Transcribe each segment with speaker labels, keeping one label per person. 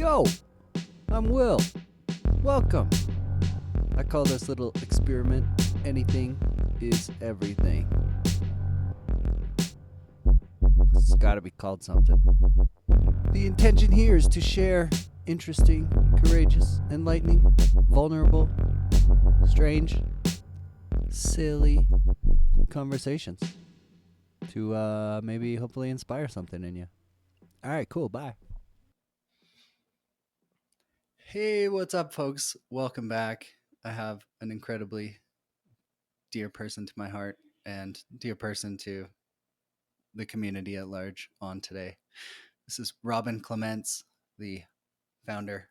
Speaker 1: Yo, I'm Will. Welcome. I call this little experiment Anything is Everything. It's gotta be called something. The intention here is to share interesting, courageous, enlightening, vulnerable, strange, silly conversations to maybe hopefully inspire something in you. All right, cool. Bye. Hey, what's up, folks? Welcome back. I have an incredibly dear person to my heart and dear person to the community at large on today. This is Robin Clements, the founder,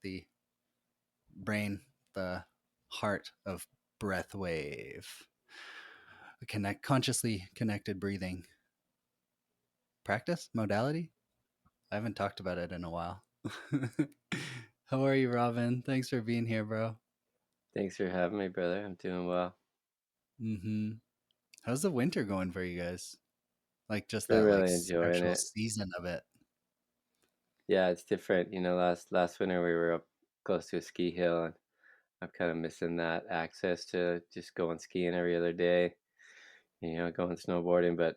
Speaker 1: the brain, the heart of Breathwave, a consciously connected breathing practice modality. I haven't talked about it in a while. How are you, Robin? Thanks for being here, bro.
Speaker 2: Thanks for having me, brother. I'm doing well.
Speaker 1: Mm-hmm. How's the winter going for you guys? Like just
Speaker 2: Been
Speaker 1: that
Speaker 2: really enjoying
Speaker 1: actual
Speaker 2: it.
Speaker 1: season of it.
Speaker 2: Yeah, it's different. Last winter we were up close to a ski hill, and I'm kind of missing that access to just going skiing every other day. Going snowboarding. But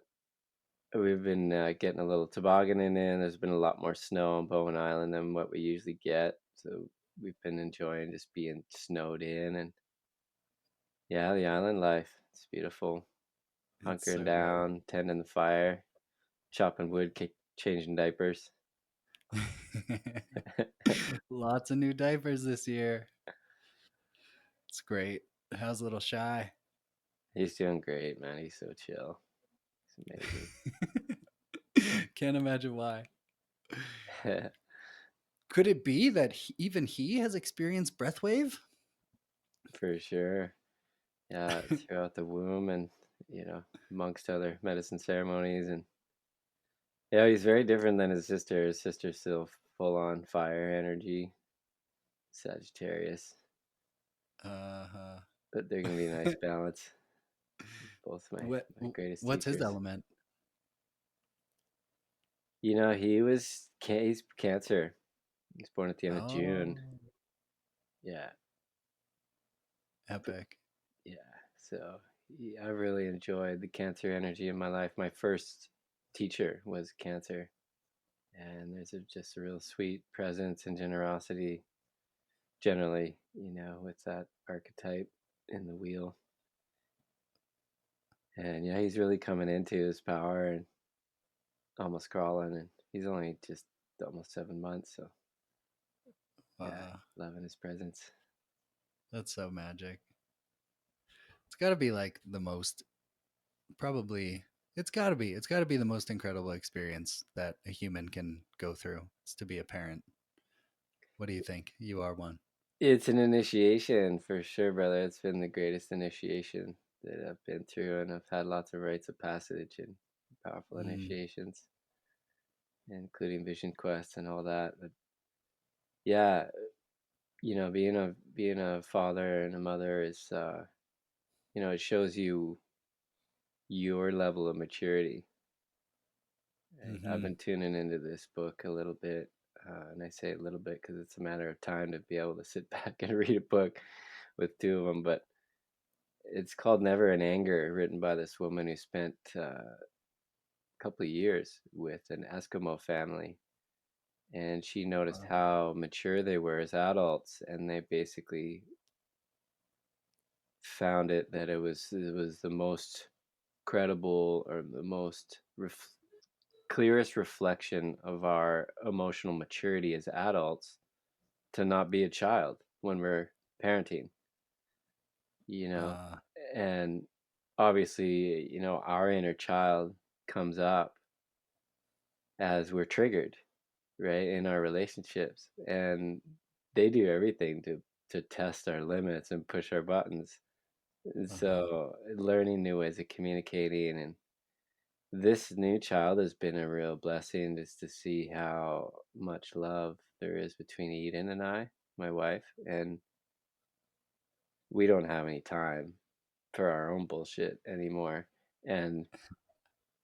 Speaker 2: we've been getting a little tobogganing in. There's been a lot more snow on Bowen Island than what we usually get, so we've been enjoying just being snowed in. And yeah, the island life. It's beautiful.
Speaker 1: It's
Speaker 2: Hunkering
Speaker 1: so good.
Speaker 2: down, tending the fire, chopping wood, changing diapers.
Speaker 1: Lots of new diapers this year. It's great. How's little Shy?
Speaker 2: He's doing great, man. He's so chill. He's amazing.
Speaker 1: Can't imagine why. Could it be that even he has experienced breathwave?
Speaker 2: For sure. Yeah, throughout the womb and, amongst other medicine ceremonies. And yeah, he's very different than his sister. His sister's still full on fire energy, Sagittarius.
Speaker 1: Uh-huh.
Speaker 2: But they're going to be a nice balance. Both
Speaker 1: what
Speaker 2: my greatest
Speaker 1: what's his
Speaker 2: teachers.
Speaker 1: element?
Speaker 2: He's Cancer. He was born at the end of
Speaker 1: Oh,
Speaker 2: June. Yeah. But
Speaker 1: epic.
Speaker 2: yeah, so I really enjoyed the Cancer energy in my life. My first teacher was Cancer, and just a real sweet presence and generosity generally, with that archetype in the wheel. And yeah, he's really coming into his power and almost crawling, and he's only just almost 7 months, so yeah,
Speaker 1: Uh,
Speaker 2: loving his presence.
Speaker 1: that's so magic. It's got to be like the most probably it's got to be the most incredible experience that a human can go through. Is to be a parent. What do you think? You are one.
Speaker 2: It's an initiation for sure, brother. It's been the greatest initiation that I've been through, and I've had lots of rites of passage and powerful
Speaker 1: Mm,
Speaker 2: initiations, including vision quests and all that. But yeah, being a father and a mother is, it shows you your level of maturity. Right? I've
Speaker 1: mm-hmm.
Speaker 2: been tuning into this book a little bit, and I say a little bit because it's a matter of time to be able to sit back and read a book with two of them, but it's called Never in Anger, written by this woman who spent a couple of years with an Eskimo family. And she noticed
Speaker 1: Wow.
Speaker 2: how mature they were as adults, and they basically found that it was the most credible or the most clearest reflection of our emotional maturity as adults to not be a child when we're parenting, you know.
Speaker 1: Uh,
Speaker 2: And obviously, our inner child comes up as we're triggered, right, in our relationships, and they do everything to test our limits and push our buttons. And
Speaker 1: uh-huh.
Speaker 2: so learning new ways of communicating, and this new child has been a real blessing, just to see how much love there is between Eden and I, my wife. And we don't have any time for our own bullshit anymore, and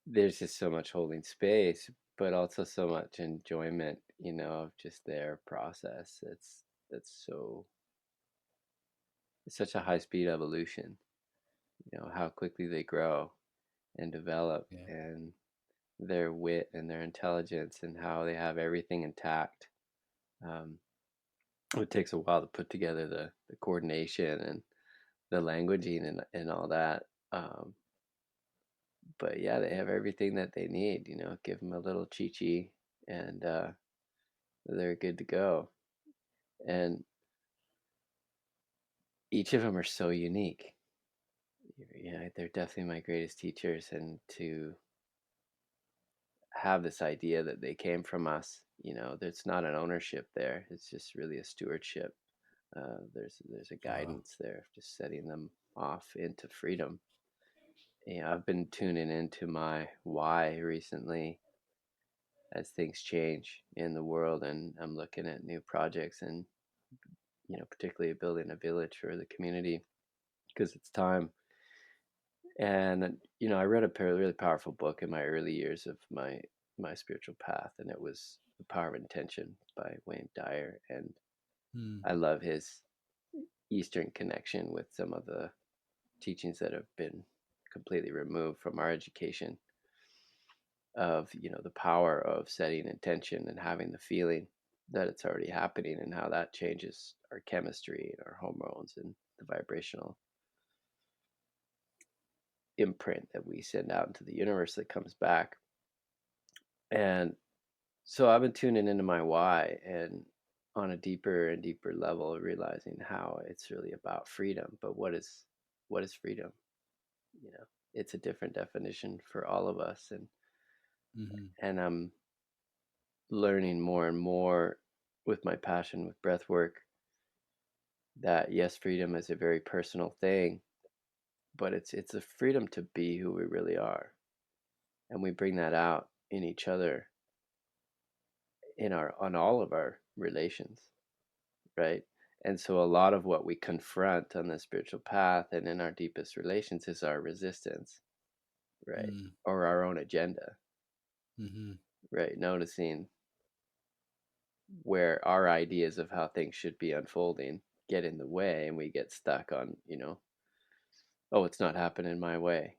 Speaker 2: there's just so much holding space. but also so much enjoyment, of just their process. It's such a high speed evolution, how quickly they grow and develop,
Speaker 1: Yeah.
Speaker 2: and their wit and their intelligence and how they have everything intact. Um, it takes a while to put together the coordination and the languaging and all that. Um, but yeah, they have everything that they need. Give them a little chi-chi, and they're good to go. And each of them are so unique. Yeah, they're definitely my greatest teachers. And to have this idea that they came from us, there's not an ownership there. It's just really a stewardship. There's a
Speaker 1: Wow.
Speaker 2: guidance there, just setting them off into freedom. I've been tuning into my why recently as things change in the world, and I'm looking at new projects, and particularly building a village for the community because it's time. And I read a really powerful book in my early years of my spiritual path, and it was The Power of Intention by Wayne Dyer. And
Speaker 1: Mm.
Speaker 2: I love his Eastern connection with some of the teachings that have been completely removed from our education of the power of setting intention and having the feeling that it's already happening, and how that changes our chemistry and our hormones and the vibrational imprint that we send out into the universe that comes back. And so I've been tuning into my why, and on a deeper and deeper level realizing how it's really about freedom. But what is freedom? you know it's a different definition for all of us.
Speaker 1: Mm-hmm.
Speaker 2: And I'm learning more and more with my passion with breath work that yes, freedom is a very personal thing, but it's a freedom to be who we really are, and we bring that out in each other, in our on all of our relations, right? And so a lot of what we confront on the spiritual path and in our deepest relations is our resistance, right?
Speaker 1: Mm.
Speaker 2: Or our own agenda,
Speaker 1: Mm-hmm.
Speaker 2: right? Noticing where our ideas of how things should be unfolding get in the way, and we get stuck on, oh, it's not happening my way,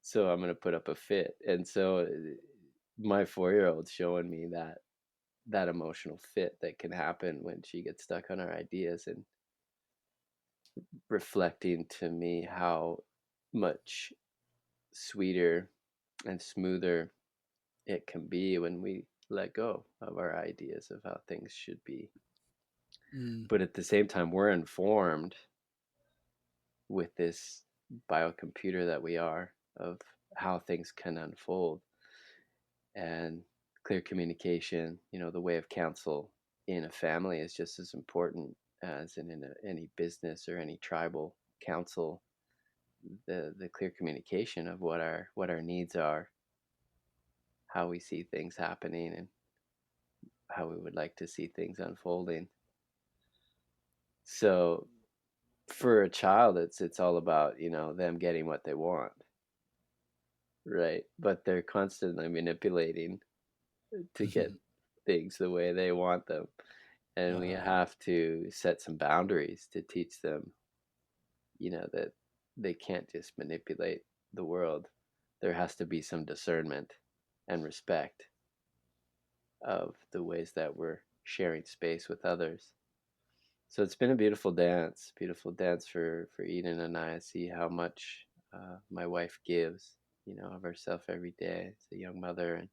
Speaker 2: so I'm going to put up a fit. And so my 4-year old's showing me that emotional fit that can happen when she gets stuck on her ideas, and reflecting to me how much sweeter and smoother it can be when we let go of our ideas of how things should be.
Speaker 1: Mm.
Speaker 2: But at the same time, we're informed with this biocomputer that we are of how things can unfold. And clear communication, the way of counsel in a family is just as important as in any business or any tribal council. The clear communication of what our needs are, how we see things happening, and how we would like to see things unfolding. So for a child, it's all about them getting what they want, right? But they're constantly manipulating to get things the way they want them. And we
Speaker 1: Uh-huh.
Speaker 2: have to set some boundaries to teach them, that they can't just manipulate the world. There has to be some discernment and respect of the ways that we're sharing space with others. So it's been a beautiful dance for Eden and I. See how much my wife gives, of herself every day as a young mother, and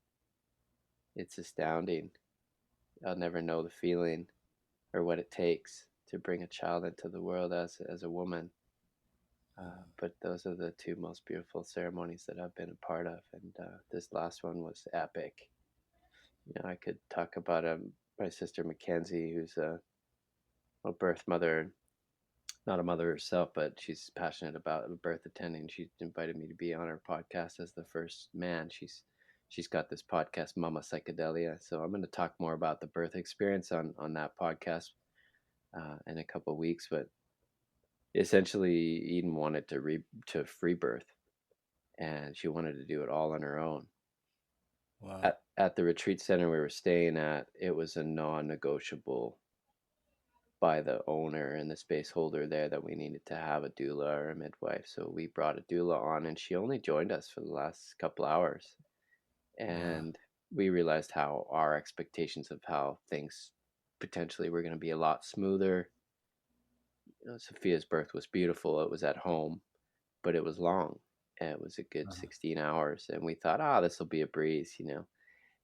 Speaker 2: it's astounding. I'll never know the feeling or what it takes to bring a child into the world as a woman. But those are the two most beautiful ceremonies that I've been a part of, and this last one was epic. I could talk about my sister Mackenzie, who's a birth mother, not a mother herself, but she's passionate about birth attending. She invited me to be on her podcast as the first man. She's got this podcast, Mama Psychedelia. So I'm going to talk more about the birth experience on that podcast in a couple of weeks. But essentially, Eden wanted to free birth, and she wanted to do it all on her own.
Speaker 1: Wow.
Speaker 2: At the retreat center we were staying at, it was a non-negotiable by the owner and the space holder there that we needed to have a doula or a midwife. So we brought a doula on, and she only joined us for the last couple hours.
Speaker 1: Wow.
Speaker 2: And we realized how our expectations of how things potentially were going to be a lot smoother. Sophia's birth was beautiful. It was at home, but it was long. And it was a good
Speaker 1: Uh-huh.
Speaker 2: 16 hours. And we thought, this will be a breeze.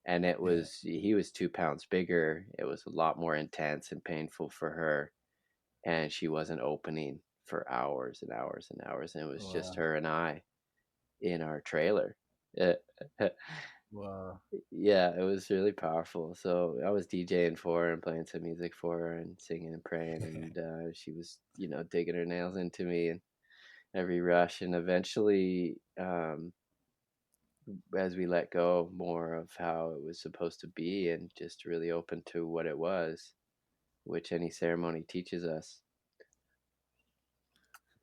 Speaker 2: And
Speaker 1: Yeah.
Speaker 2: he was 2 pounds bigger. It was a lot more intense and painful for her. And she wasn't opening for hours and hours and hours. And it was just
Speaker 1: Wow.
Speaker 2: her and I in our trailer. Uh,
Speaker 1: Wow.
Speaker 2: yeah, it was really powerful. So I was DJing for her and playing some music for her and singing and praying. And she was, digging her nails into me and every rush. And eventually, as we let go more of how it was supposed to be and just really open to what it was, which any ceremony teaches us,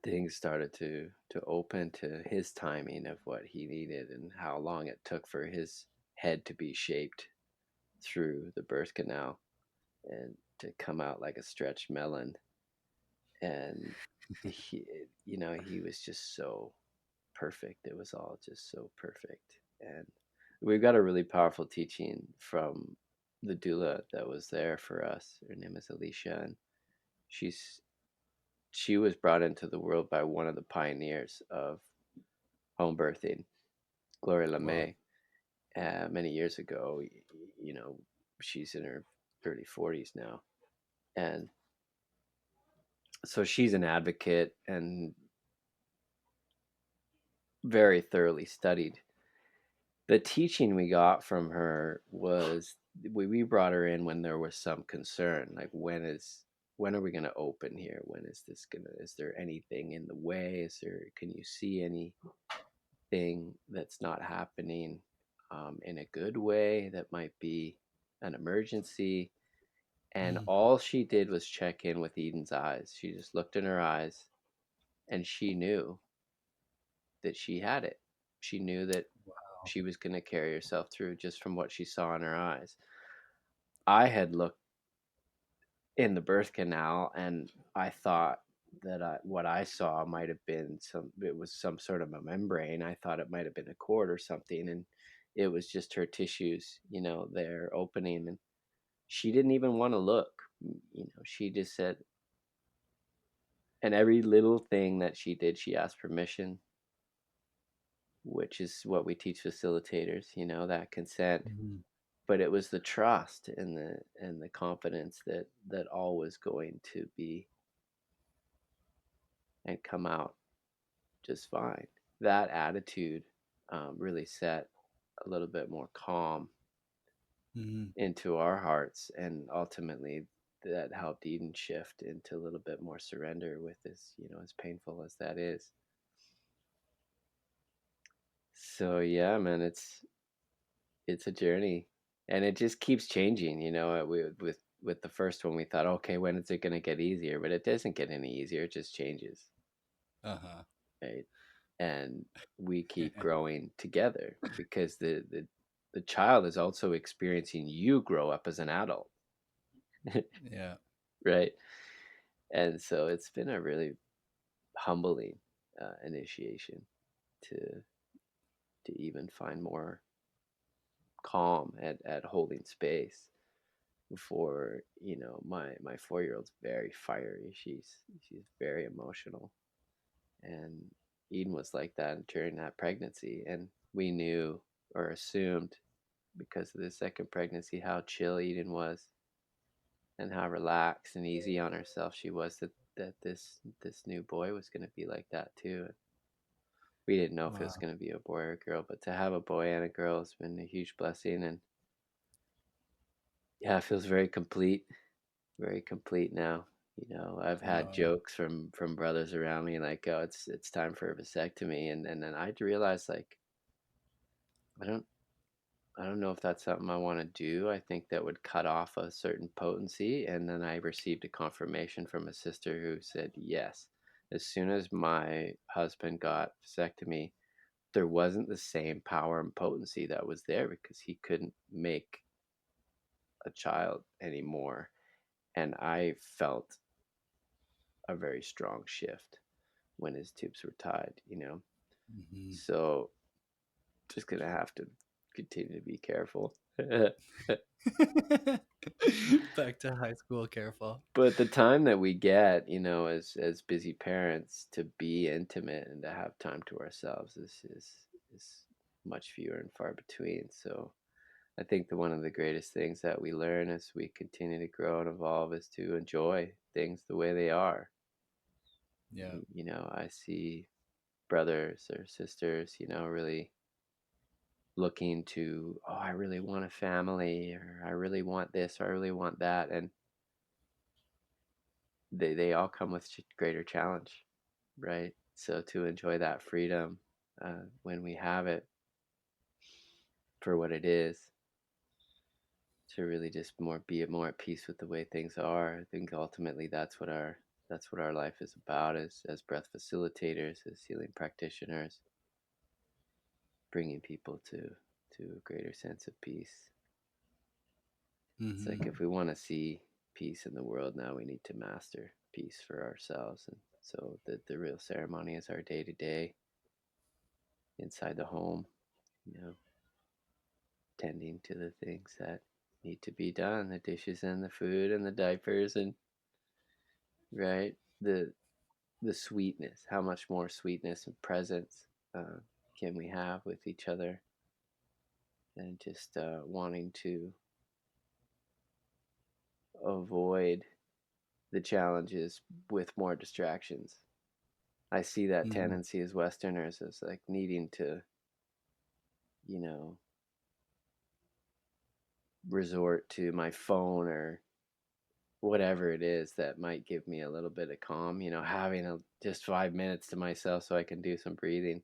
Speaker 2: things started to open to his timing of what he needed and how long it took for his head to be shaped through the birth canal and to come out like a stretched melon. And he he was just so perfect. It was all just so perfect. And we got a really powerful teaching from the doula that was there for us. Her name is Alicia, and she's she was brought into the world by one of the pioneers of home birthing, Gloria
Speaker 1: Wow.
Speaker 2: LeMay, many years ago. You know, she's in her early 40s now. And so she's an advocate and very thoroughly studied. The teaching we got from her was we brought her in when there was some concern, like when are we going to open here? When is this going to, is there anything in the way? Can you see anything that's not happening in a good way that might be an emergency? And
Speaker 1: Mm.
Speaker 2: all she did was check in with Eden's eyes. She just looked in her eyes and she knew that she had it. She knew that
Speaker 1: Wow.
Speaker 2: she was going to carry herself through just from what she saw in her eyes. I had looked in the birth canal and I thought that what I saw might have been it was some sort of a membrane. I thought it might have been a cord or something. And it was just her tissues, there opening. And she didn't even want to look, she just said, and every little thing that she did, she asked permission, which is what we teach facilitators, that consent.
Speaker 1: Mm.
Speaker 2: But it was the trust and the confidence that all was going to be and come out just fine. That attitude really set a little bit more calm
Speaker 1: Mm.
Speaker 2: into our hearts, and ultimately that helped Eden shift into a little bit more surrender with this, as painful as that is. So yeah, man, it's a journey, and it just keeps changing. With the first one, we thought, okay, when is it going to get easier? But it doesn't get any easier. It just changes,
Speaker 1: Uh-huh.
Speaker 2: right? And we keep growing together because the child is also experiencing you grow up as an adult,
Speaker 1: Yeah.
Speaker 2: right? And so it's been a really humbling initiation to even find more calm at holding space for my 4-year-old's very fiery. She's very emotional, and Eden was like that during that pregnancy. And we knew or assumed because of the second pregnancy how chill Eden was and how relaxed and easy on herself she was, that this new boy was going to be like that too. And we didn't know if it was
Speaker 1: Wow.
Speaker 2: going to be a boy or a girl, but to have a boy and a girl has been a huge blessing. And yeah, it feels very complete now. I've had
Speaker 1: Wow.
Speaker 2: jokes from brothers around me like, "Oh, it's time for a vasectomy," and then I realized like I don't I don't know if that's something I want to do. I think that would cut off a certain potency. And then I received a confirmation from a sister who said yes. As soon as my husband got vasectomy, there wasn't the same power and potency that was there because he couldn't make a child anymore. And I felt a very strong shift when his tubes were tied.
Speaker 1: Hmm.
Speaker 2: So just gonna have to continue to be careful.
Speaker 1: Back to high school, careful.
Speaker 2: But the time that we get, as busy parents to be intimate and to have time to ourselves is much fewer and far between. So I think that one of the greatest things that we learn as we continue to grow and evolve is to enjoy things the way they are.
Speaker 1: Yeah.
Speaker 2: I see brothers or sisters, really looking to, oh, I really want a family, or I really want this, or I really want that. And they all come with greater challenge, right? So to enjoy that freedom when we have it for what it is, to really just be more at peace with the way things are. I think ultimately that's what our life is about, as breath facilitators, as healing practitioners, bringing people to a greater sense of peace. It's like
Speaker 1: Hmm.
Speaker 2: if we want to see peace in the world now, we need to master peace for ourselves. And so the real ceremony is our day to day inside the home, you know, tending to the things that need to be done, the dishes and the food and the diapers and right, the sweetness. How much more sweetness and presence uh, can we have with each other, and just wanting to avoid the challenges with more distractions. I see that
Speaker 1: Hmm.
Speaker 2: tendency as Westerners as like needing to, you know, resort to my phone or whatever it is that might give me a little bit of calm, having just 5 minutes to myself so I can do some breathing.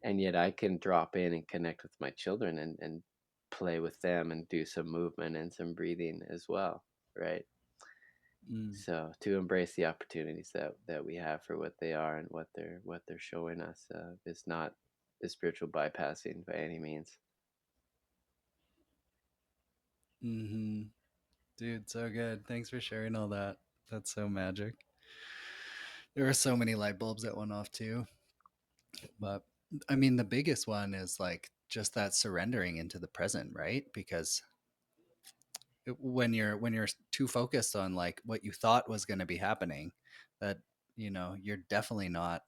Speaker 2: And yet I can drop in and connect with my children and play with them and do some movement and some breathing as well. Right.
Speaker 1: Mm.
Speaker 2: So to embrace the opportunities that we have for what they are and what they're showing us is not the spiritual bypassing by any means.
Speaker 1: Hmm. Dude, so good. Thanks for sharing all that. That's so magic. There were so many light bulbs that went off too. But I mean, the biggest one is like just that surrendering into the present, right? Because when you're too focused on like what you thought was going to be happening, that you're definitely not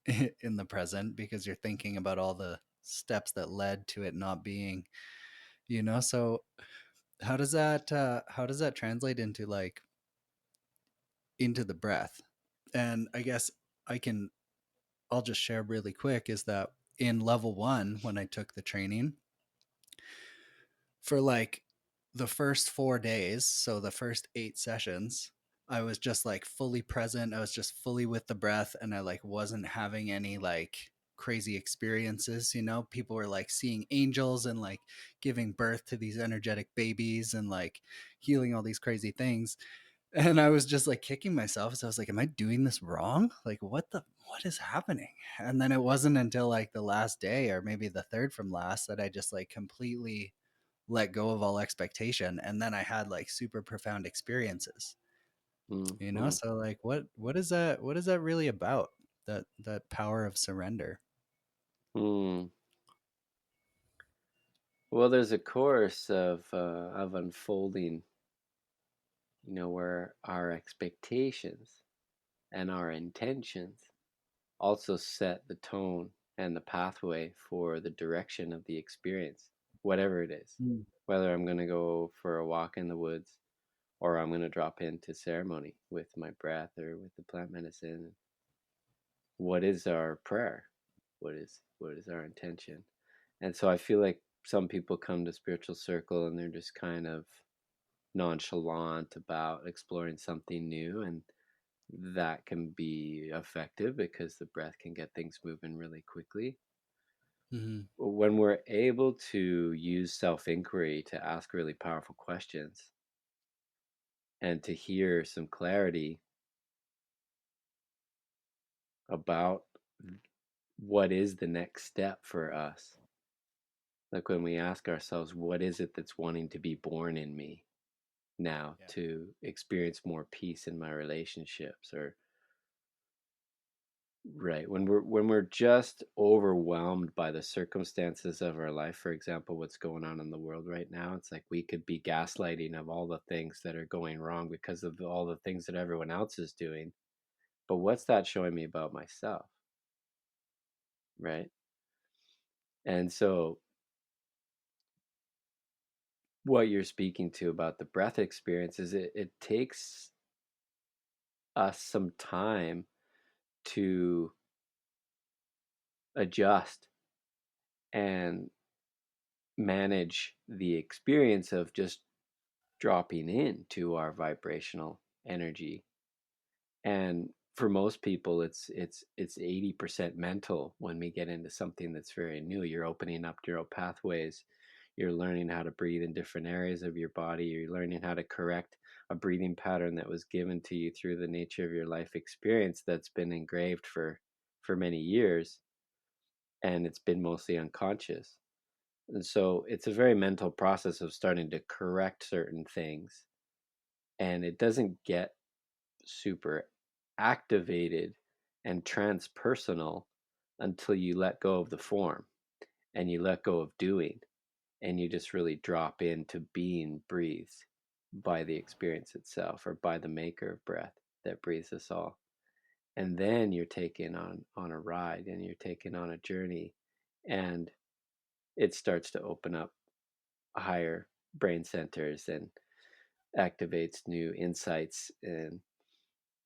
Speaker 1: in the present because you're thinking about all the steps that led to it not being. So how does that translate into like into the breath? And I guess I can I'll just share really quick is that in level 1 when I took the training for like the first 4 days, so the first 8 sessions, I was just like fully present. I was just fully with the breath and I like wasn't having any like crazy experiences. People were like seeing angels and like giving birth to these energetic babies and like healing all these crazy things. And I was just like kicking myself. So I was like, am I doing this wrong? Like, what is happening? And then it wasn't until like the last day or maybe the third from last that I just like completely let go of all expectation. And then I had like super profound experiences.
Speaker 2: Mm-hmm.
Speaker 1: So like, what is that really about? That power of surrender.
Speaker 2: Mm. Well, there's a course of unfolding, where our expectations and our intentions also set the tone and the pathway for the direction of the experience, whatever it is.
Speaker 1: Mm.
Speaker 2: Whether I'm going to go for a walk in the woods, or I'm going to drop into ceremony with my breath or with the plant medicine. What is our prayer? What is our intention? And so I feel like some people come to spiritual circle and they're just kind of nonchalant about exploring something new, and that can be effective because the breath can get things moving really quickly.
Speaker 1: Hmm.
Speaker 2: When we're able to use self inquiry to ask really powerful questions and to hear some clarity about what is the next step for us? Like when we ask ourselves, what is it that's wanting to be born in me now
Speaker 1: Yeah.
Speaker 2: to experience more peace in my relationships? Or right, when we're just overwhelmed by the circumstances of our life, for example, what's going on in the world right now, it's like we could be gaslighting of all the things that are going wrong because of all the things that everyone else is doing. But what's that showing me about myself, right? And so what you're speaking to about the breath experience is it takes us some time to adjust and manage the experience of just dropping into our vibrational energy. And for most people, it's 80% mental when we get into something that's very new. You're opening up neural pathways. You're learning how to breathe in different areas of your body. You're learning how to correct a breathing pattern that was given to you through the nature of your life experience that's been engraved for many years, and it's been mostly unconscious. And so it's a very mental process of starting to correct certain things, and it doesn't get super activated and transpersonal until you let go of the form and you let go of doing, and you just really drop into being breathed by the experience itself, or by the maker of breath that breathes us all. And then you're taken on a ride, and you're taken on a journey, and it starts to open up higher brain centers and activates new insights. And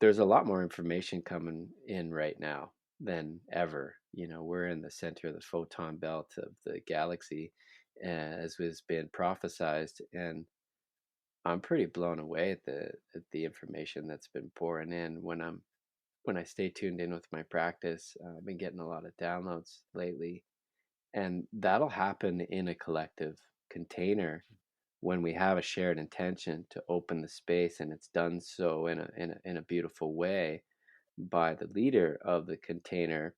Speaker 2: there's a lot more information coming in right now than ever. We're in the center of the photon belt of the galaxy, as has been prophesized, and I'm pretty blown away at the information that's been pouring in when I stay tuned in with my practice. I've been getting a lot of downloads lately, and that'll happen in a collective container when we have a shared intention to open the space, and it's done so in a beautiful way by the leader of the container.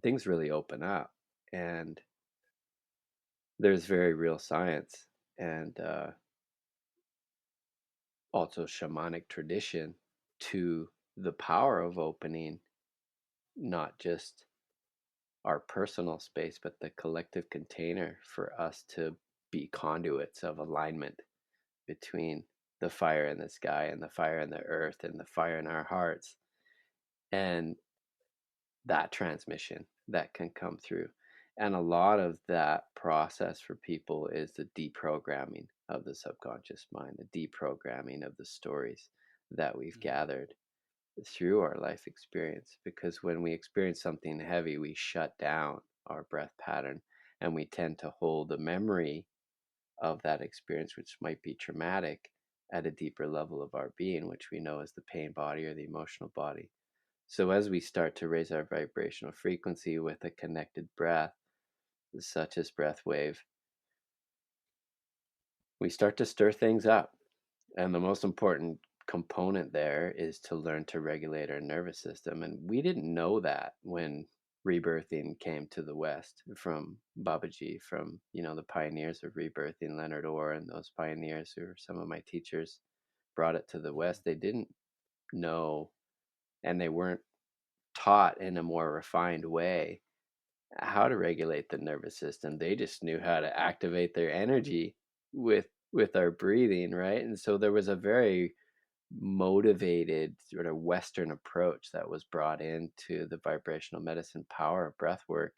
Speaker 2: Things really open up, and there's very real science, and also shamanic tradition to the power of opening not just our personal space, but the collective container for us to be conduits of alignment between the fire in the sky and the fire in the earth and the fire in our hearts, and that transmission that can come through. And a lot of that process for people is the deprogramming of the subconscious mind, the deprogramming of the stories that we've
Speaker 1: Mhm.
Speaker 2: gathered through our life experience. Because when we experience something heavy, we shut down our breath pattern, and we tend to hold the memory of that experience, which might be traumatic, at a deeper level of our being, which we know as the pain body or the emotional body. So, as we start to raise our vibrational frequency with a connected breath, such as Breathwave, we start to stir things up. And the most important component there is to learn to regulate our nervous system. And we didn't know that when rebirthing came to the West from Babaji, from the pioneers of rebirthing, Leonard Orr, and those pioneers who are some of my teachers brought it to the
Speaker 1: Mhm.
Speaker 2: West. They didn't know, and they weren't taught in a more refined way how to regulate the nervous system. They just knew how to activate their energy with our breathing, right? And so there was a very motivated sort of Western approach that was brought into the vibrational medicine power of breath work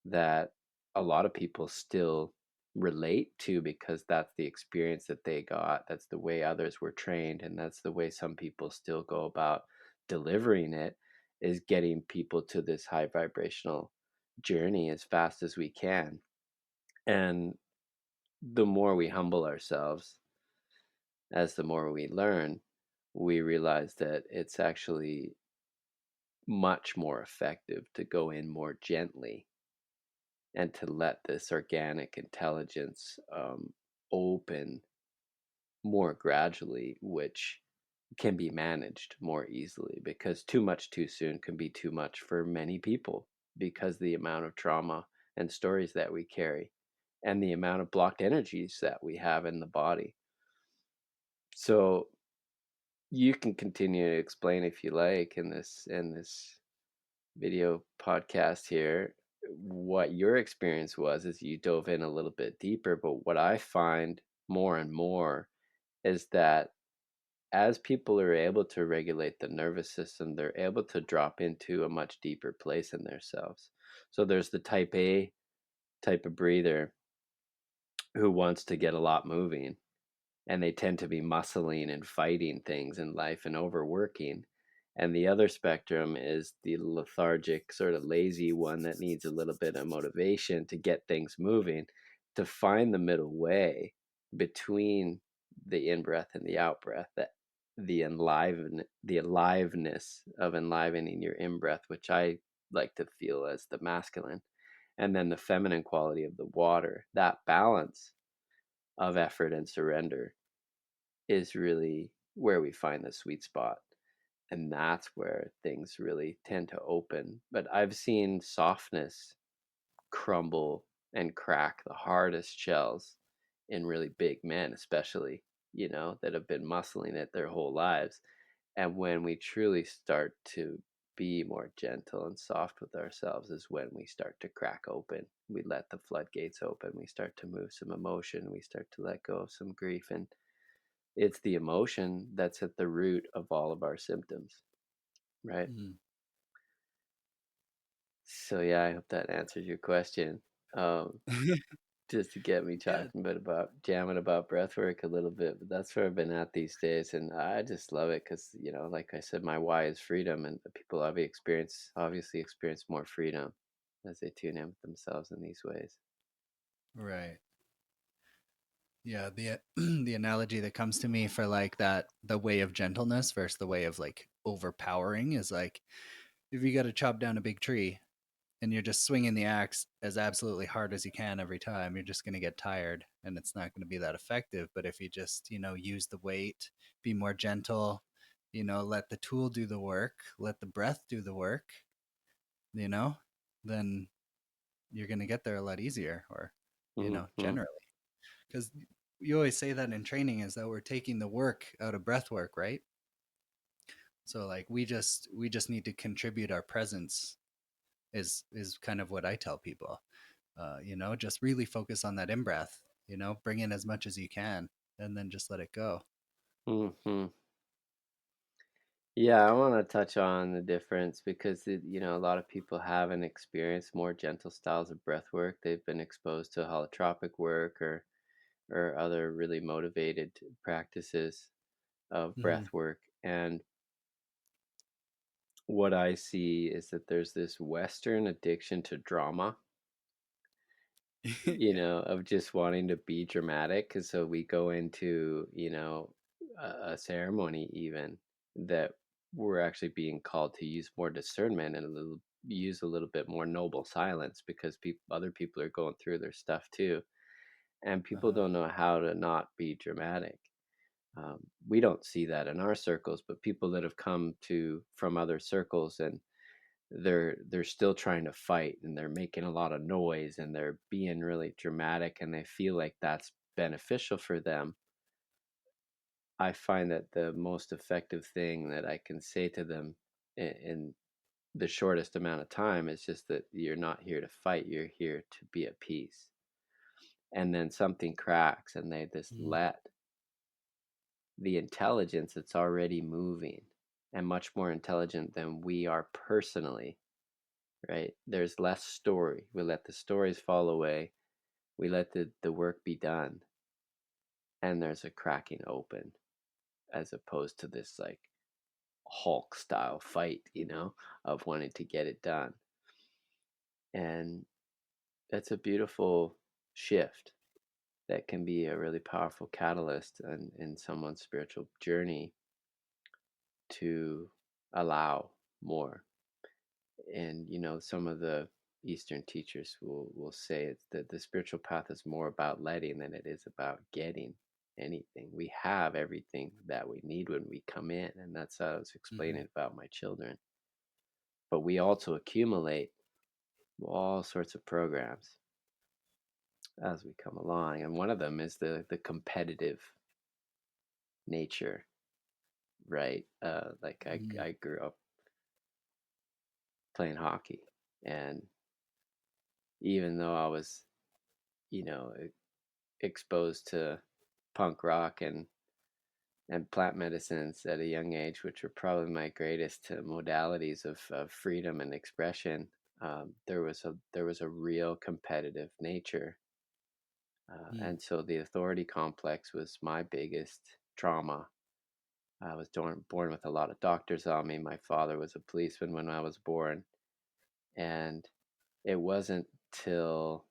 Speaker 2: that a lot of people still relate to, because that's the experience that they got. That's the way others were trained, and that's the way some people still go about delivering it, is getting people to this high vibrational journey as fast as we can. And the more we humble ourselves, as the more we learn, we realize that it's actually much more effective to go in more gently and to let this organic intelligence open more gradually, which can be managed more easily, because too much too soon can be too much for many people, because the amount of trauma and stories that we carry and the amount of blocked energies that we have in the body. So you can continue to explain if you like in this video podcast here what your experience was as you dove in a little bit deeper. But what I find more and more is that as people are able to regulate the nervous system, they're able to drop into a much deeper place in themselves. So there's the type A type of breather who wants to get a lot moving, and they tend to be muscling and fighting things in life and overworking. And the other spectrum is the lethargic, sort of lazy one that needs a little bit of motivation to get things moving, to find the middle way between the in breath and the out breath, that the aliveness of enlivening your in breath, which I like to feel as the masculine, and then the feminine quality of the water. That balance of effort and surrender is really where we find the sweet spot. And that's where things really tend to open. But I've seen softness crumble and crack the hardest shells in really big men, especially, that have been muscling it their whole lives. And when we truly start to be more gentle and soft with ourselves is when we start to crack open. We let the floodgates open. We start to move some emotion. We start to let go of some grief. And it's the emotion that's at the root of all of our symptoms, right?
Speaker 1: Mm.
Speaker 2: So yeah, I hope that answers your question. Um, just to get me
Speaker 1: Yeah.
Speaker 2: talking about jamming about breath work a little bit, but that's where I've been at these days, and I just love it because like I said, my why is freedom, and the people obviously experience more freedom as they tune in with themselves in these ways.
Speaker 1: Right. Yeah, the the analogy that comes to me for like that the way of gentleness versus the way of like overpowering is like if you got to chop down a big tree and you're just swinging the axe as absolutely hard as you can every time, you're just going to get tired and it's not going to be that effective. But if you just, use the weight, be more gentle, let the tool do the work, let the breath do the work, you know, then you're going to get there a lot easier or,
Speaker 2: Hmm.
Speaker 1: generally. Because you always say that in training is that we're taking the work out of breath work, right? So like we just need to contribute our presence is kind of what I tell people. Just really focus on that in breath, bring in as much as you can and then just let it go.
Speaker 2: Hmm. Yeah, I want to touch on the difference because a lot of people haven't experienced more gentle styles of breath work. They've been exposed to holotropic work or other really motivated practices of
Speaker 1: Mm-hmm.
Speaker 2: breath work. And what I see is that there's this Western addiction to drama,
Speaker 1: Yeah.
Speaker 2: of just wanting to be dramatic. And so we go into, a ceremony even that we're actually being called to use more discernment and use a little bit more noble silence because other people are going through their stuff too. And people
Speaker 1: Uh-huh.
Speaker 2: don't know how to not be dramatic. We don't see that in our circles, but people that have come to from other circles, and they're still trying to fight, and they're making a lot of noise, and they're being really dramatic, and they feel like that's beneficial for them. I find that the most effective thing that I can say to them in the shortest amount of time is just that you're not here to fight, you're here to be at peace. And then something cracks, and they just
Speaker 1: Mm.
Speaker 2: let the intelligence that's already moving, and much more intelligent than we are personally, right? There's less story. We let the stories fall away. We let the work be done. And there's a cracking open as opposed to this like Hulk style fight, of wanting to get it done. And that's a beautiful shift that can be a really powerful catalyst in someone's spiritual journey to allow more. And some of the Eastern teachers will say it's that the spiritual path is more about letting than it is about getting. anything. We have everything that we need when we come in, and that's how I was
Speaker 1: Hmm.
Speaker 2: explaining about my children. But we also accumulate all sorts of programs as we come along, and one of them is the competitive nature, right? Like
Speaker 1: Hmm.
Speaker 2: I grew up playing hockey, and even though I was, you know, exposed to punk rock and plant medicines at a young age, which were probably my greatest modalities of freedom and expression. There was a real competitive nature, and so the authority complex was my biggest trauma. I was born with a lot of doctors on me. My father was a policeman when I was born, and it wasn't till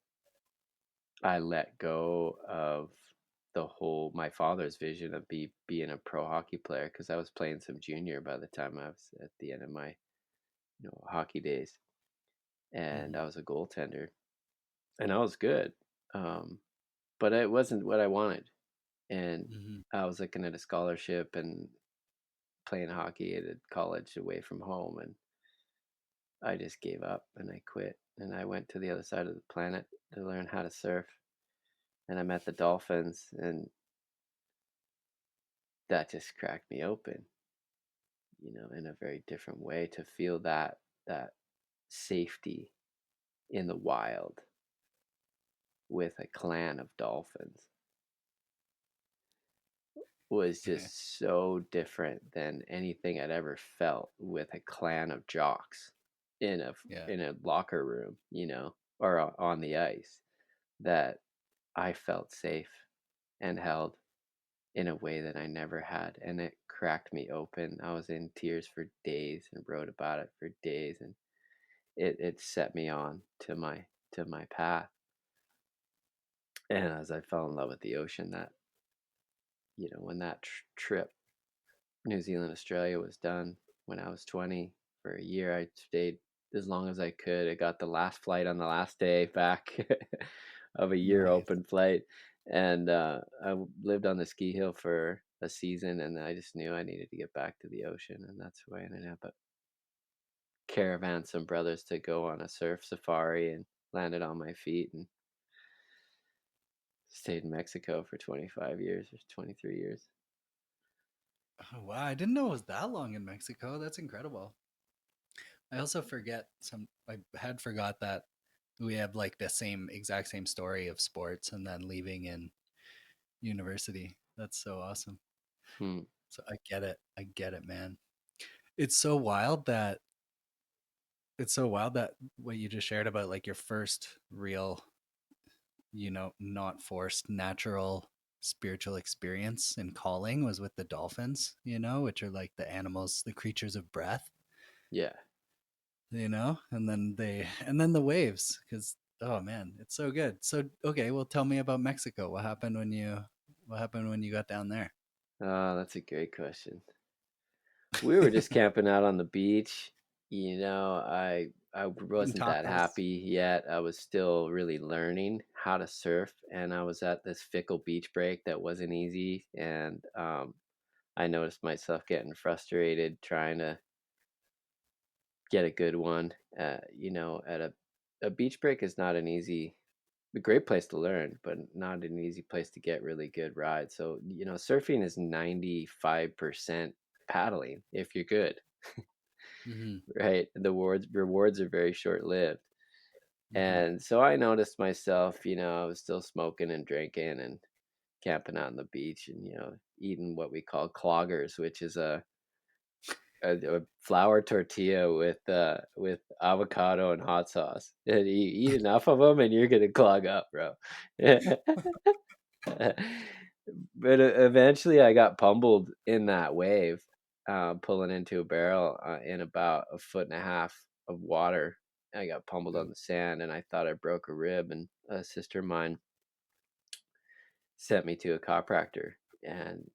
Speaker 2: I let go of the whole my father's vision of being a pro hockey player, because I was playing some junior by the time I was at the end of my hockey days, and
Speaker 1: Hmm.
Speaker 2: I was a goaltender, and I was good, um, but it wasn't what I wanted, and
Speaker 1: Hmm.
Speaker 2: I was looking at a scholarship and playing hockey at a college away from home, and I just gave up and I quit, and I went to the other side of the planet to learn how to surf, and I met the dolphins, and that just cracked me open, in a very different way, to feel that safety in the wild with a clan of dolphins was just so different than anything I'd ever felt with a clan of jocks in a
Speaker 1: Yeah.
Speaker 2: in a locker room, or on the ice, that I felt safe and held in a way that I never had, and it cracked me open. I was in tears for days and wrote about it for days, and it set me on to my path. And as I fell in love with the ocean, that when that trip, New Zealand Australia, was done, when I was 20, for a year, I stayed as long as I could. I got the last flight on the last day back of a year
Speaker 1: Nice.
Speaker 2: open flight, and lived on the ski hill for a season, and I just knew I needed to get back to the ocean, and that's why I ended up at caravan some brothers to go on a surf safari, and landed on my feet and stayed in Mexico for 25 years or 23 years.
Speaker 1: Oh, wow, I didn't know it was that long in Mexico. That's incredible. I also forget some. I had forgot that we have like the same exact same story of sports and then leaving in university. That's so awesome.
Speaker 2: Hmm.
Speaker 1: So I get it. I get it, man. It's so wild that what you just shared about like your first real, not forced, natural spiritual experience and calling was with the dolphins, which are like the animals, the creatures of breath,
Speaker 2: Yeah.
Speaker 1: and then the waves, because oh man, it's so good. So okay, well, tell me about Mexico. What happened when you got down there?
Speaker 2: Oh, that's a great question. We were just camping out on the beach. I
Speaker 1: Eating
Speaker 2: wasn't that
Speaker 1: tacos.
Speaker 2: happy yet. I was still really learning how to surf, and I was at this fickle beach break that wasn't easy, and I noticed myself getting frustrated trying to get a good one. At a beach break is not an easy a great place to learn, but not an easy place to get really good rides. So, surfing is 95% paddling if you're good,
Speaker 1: Mm-hmm.
Speaker 2: right? The rewards are very short lived.
Speaker 1: Mm-hmm.
Speaker 2: And so I noticed myself, I was still smoking and drinking and camping out on the beach, and, eating what we call cloggers, which is a flour tortilla with avocado and hot sauce. And you eat enough of them, and you're gonna clog up, bro. But eventually, I got pummeled in that wave, pulling into a barrel in about a foot and a half of water. I got pummeled on
Speaker 1: Ooh.
Speaker 2: the sand, and I thought I broke a rib. And a sister of mine sent me to a chiropractor, and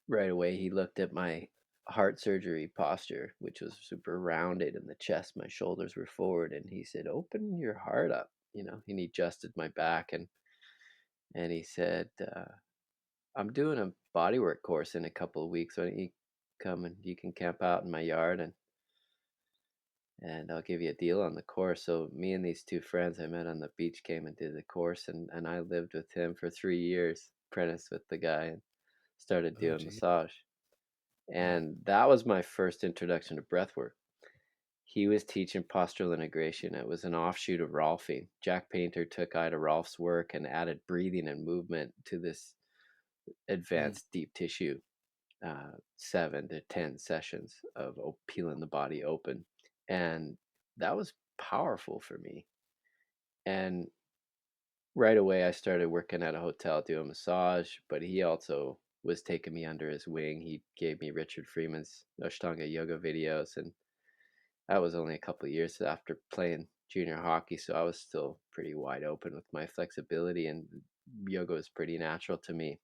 Speaker 2: right away he looked at my heart surgery posture, which was super rounded in the chest. My shoulders were forward, and he said, "Open your heart up," and he adjusted my back, and he said, I'm doing a bodywork course in a couple of weeks. Why don't you come and you can camp out in my yard and I'll give you a deal on the course. So me and these two friends I met on the beach came and did the course, and I lived with him for 3 years, apprenticed with the guy and started
Speaker 1: Oh,
Speaker 2: doing
Speaker 1: gee.
Speaker 2: massage.
Speaker 1: Yeah.
Speaker 2: And that was my first introduction to breath work. He was teaching postural integration. It was an offshoot of Rolfing. Jack Painter took Ida Rolf's work and added breathing and movement to this
Speaker 1: Mm,
Speaker 2: advanced deep tissue, 7 to 10 sessions of peeling the body open. And that was powerful for me. And right away, I started working at a hotel doing massage, but he also was taking me under his wing. He gave me Richard Freeman's Ashtanga yoga videos, and that was only a couple of years after playing junior hockey, so I was still pretty wide open with my flexibility, and yoga was pretty natural to me.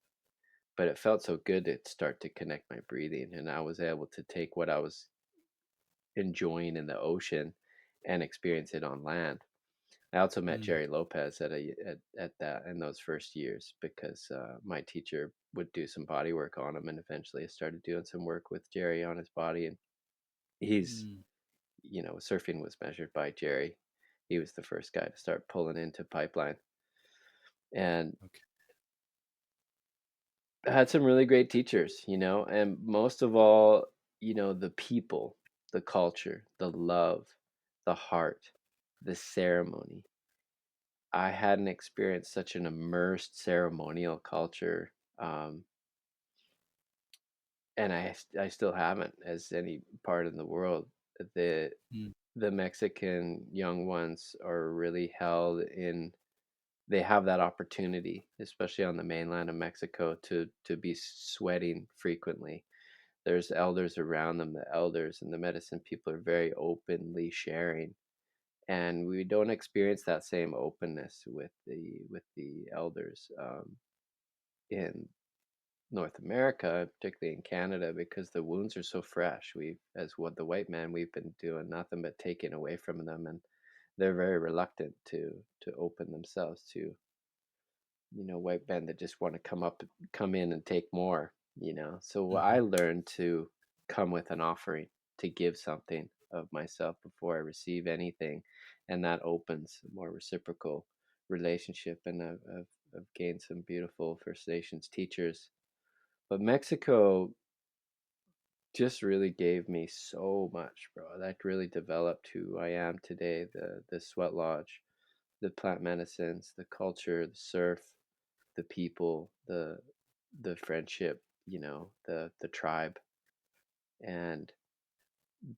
Speaker 2: But it felt so good to start to connect my breathing, and I was able to take what I was enjoying in the ocean and experience it on land. I also met
Speaker 1: mm,
Speaker 2: Jerry Lopez at that in those first years because my teacher would do some body work on him, and eventually I started doing some work with Jerry on his body. And he's,
Speaker 1: mm.
Speaker 2: surfing was measured by Jerry. He was the first guy to start pulling into pipeline, and
Speaker 1: Okay.
Speaker 2: I had some really great teachers, and most of all, the people, the culture, the love, the heart, the ceremony. I hadn't experienced such an immersed ceremonial culture, and I still haven't as any part in the world. The
Speaker 1: Mm,
Speaker 2: the Mexican young ones are really held in. They have that opportunity, especially on the mainland of Mexico, to be sweating frequently. There's elders around them. The elders and the medicine people are very openly sharing, and we don't experience that same openness with the elders in North America, particularly in Canada, because the wounds are so fresh. As what the white man, we've been doing nothing but taking away from them, and they're very reluctant to open themselves to white men that just want to come in and take more. So I
Speaker 1: mhm,
Speaker 2: learned to come with an offering, to give something of myself before I receive anything, and that opens a more reciprocal relationship. And I've gained some beautiful First Nations teachers, but Mexico just really gave me so much, bro. That really developed who I am today. The sweat lodge, the plant medicines, the culture, the surf, the people, the friendship, the tribe, and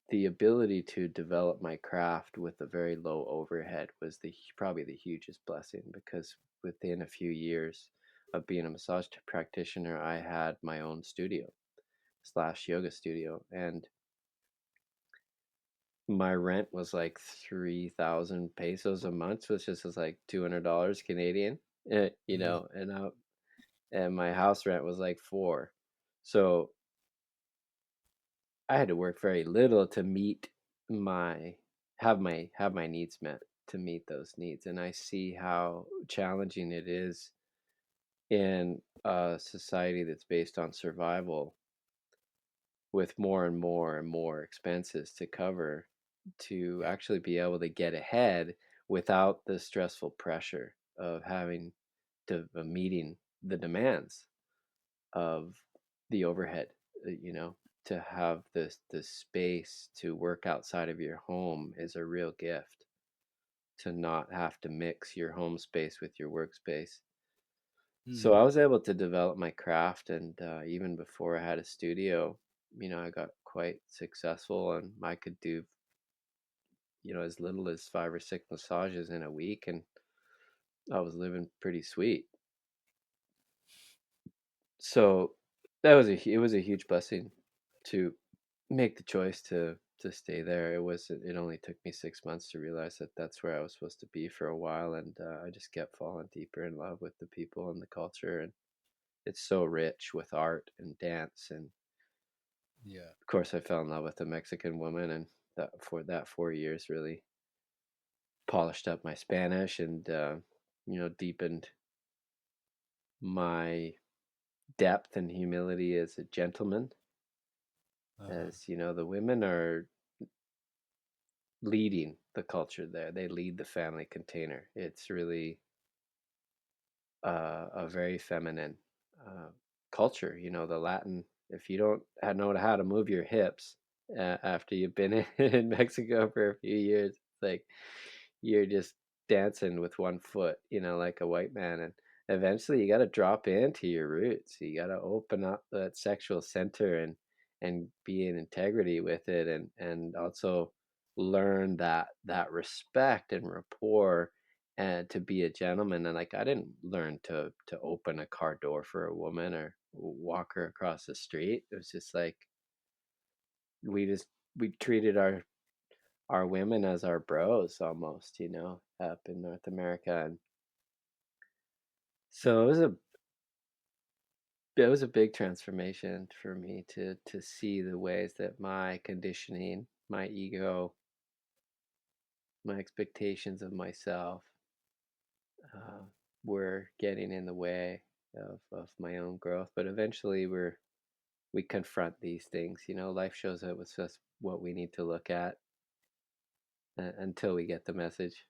Speaker 2: the ability to develop my craft with a very low overhead was probably the hugest blessing, because within a few years of being a massage practitioner, I had my own studio slash yoga studio, and my rent was like 3,000 pesos a month, which is like $200 Canadian,
Speaker 1: mm,
Speaker 2: and my house rent was like four. So I had to work very little to my have my needs met, to meet those needs. And I see how challenging it is in a society that's based on survival, with more and more and more expenses to cover, to
Speaker 1: yeah.
Speaker 2: actually be able to get ahead without the stressful pressure of having to meeting the demands of the overhead. To have this space to work outside of your home is a real gift. To not have to mix your home space with your workspace. So
Speaker 1: Mm,
Speaker 2: I was able to develop my craft, and even before I had a studio, I got quite successful, and I could do as little as 5 or 6 massages in a week, and I was living pretty sweet. So it was a huge blessing to make the choice to stay there. It only took me 6 months to realize that that's where I was supposed to be for a while, and I just kept falling deeper in love with the people and the culture, and it's so rich with art and dance. And
Speaker 1: yeah.
Speaker 2: of course, I fell in love with a Mexican woman, and that 4 years really polished up my Spanish, and deepened my depth and humility as a gentleman.
Speaker 1: Uh-huh.
Speaker 2: As you know, the women are leading the culture there. They lead the family container. It's really a very feminine uh, culture. You know, the Latin. If you don't know how to move your hips after you've been in Mexico for a few years, it's like you're just dancing with one foot. You know, like a white man. And eventually, you got to drop into your roots. You got to open up that sexual center and be in integrity with it, and also learn that respect and rapport and to be a gentleman. And like I didn't learn to open a car door for a woman or walk her across the street. It was just like we just we treated our women as our bros almost, you know, up in North America. And so it was a big transformation for me to see the ways that my conditioning, my ego, my expectations of myself uh, were getting in the way of my own growth. But eventually we confront these things. You know, life shows us what we need to look at until we get the message.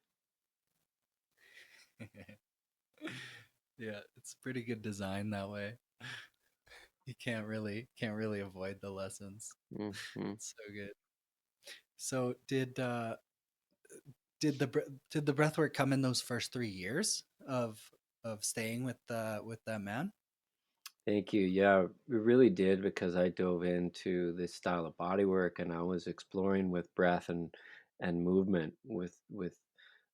Speaker 1: Yeah, it's pretty good design that way. You can't really avoid the lessons.
Speaker 2: Hmm.
Speaker 1: It's so good. So did the breath work come in those first 3 years of staying with that man?
Speaker 2: Thank you. Yeah, we really did because I dove into this style of body work and I was exploring with breath and movement with
Speaker 1: Right.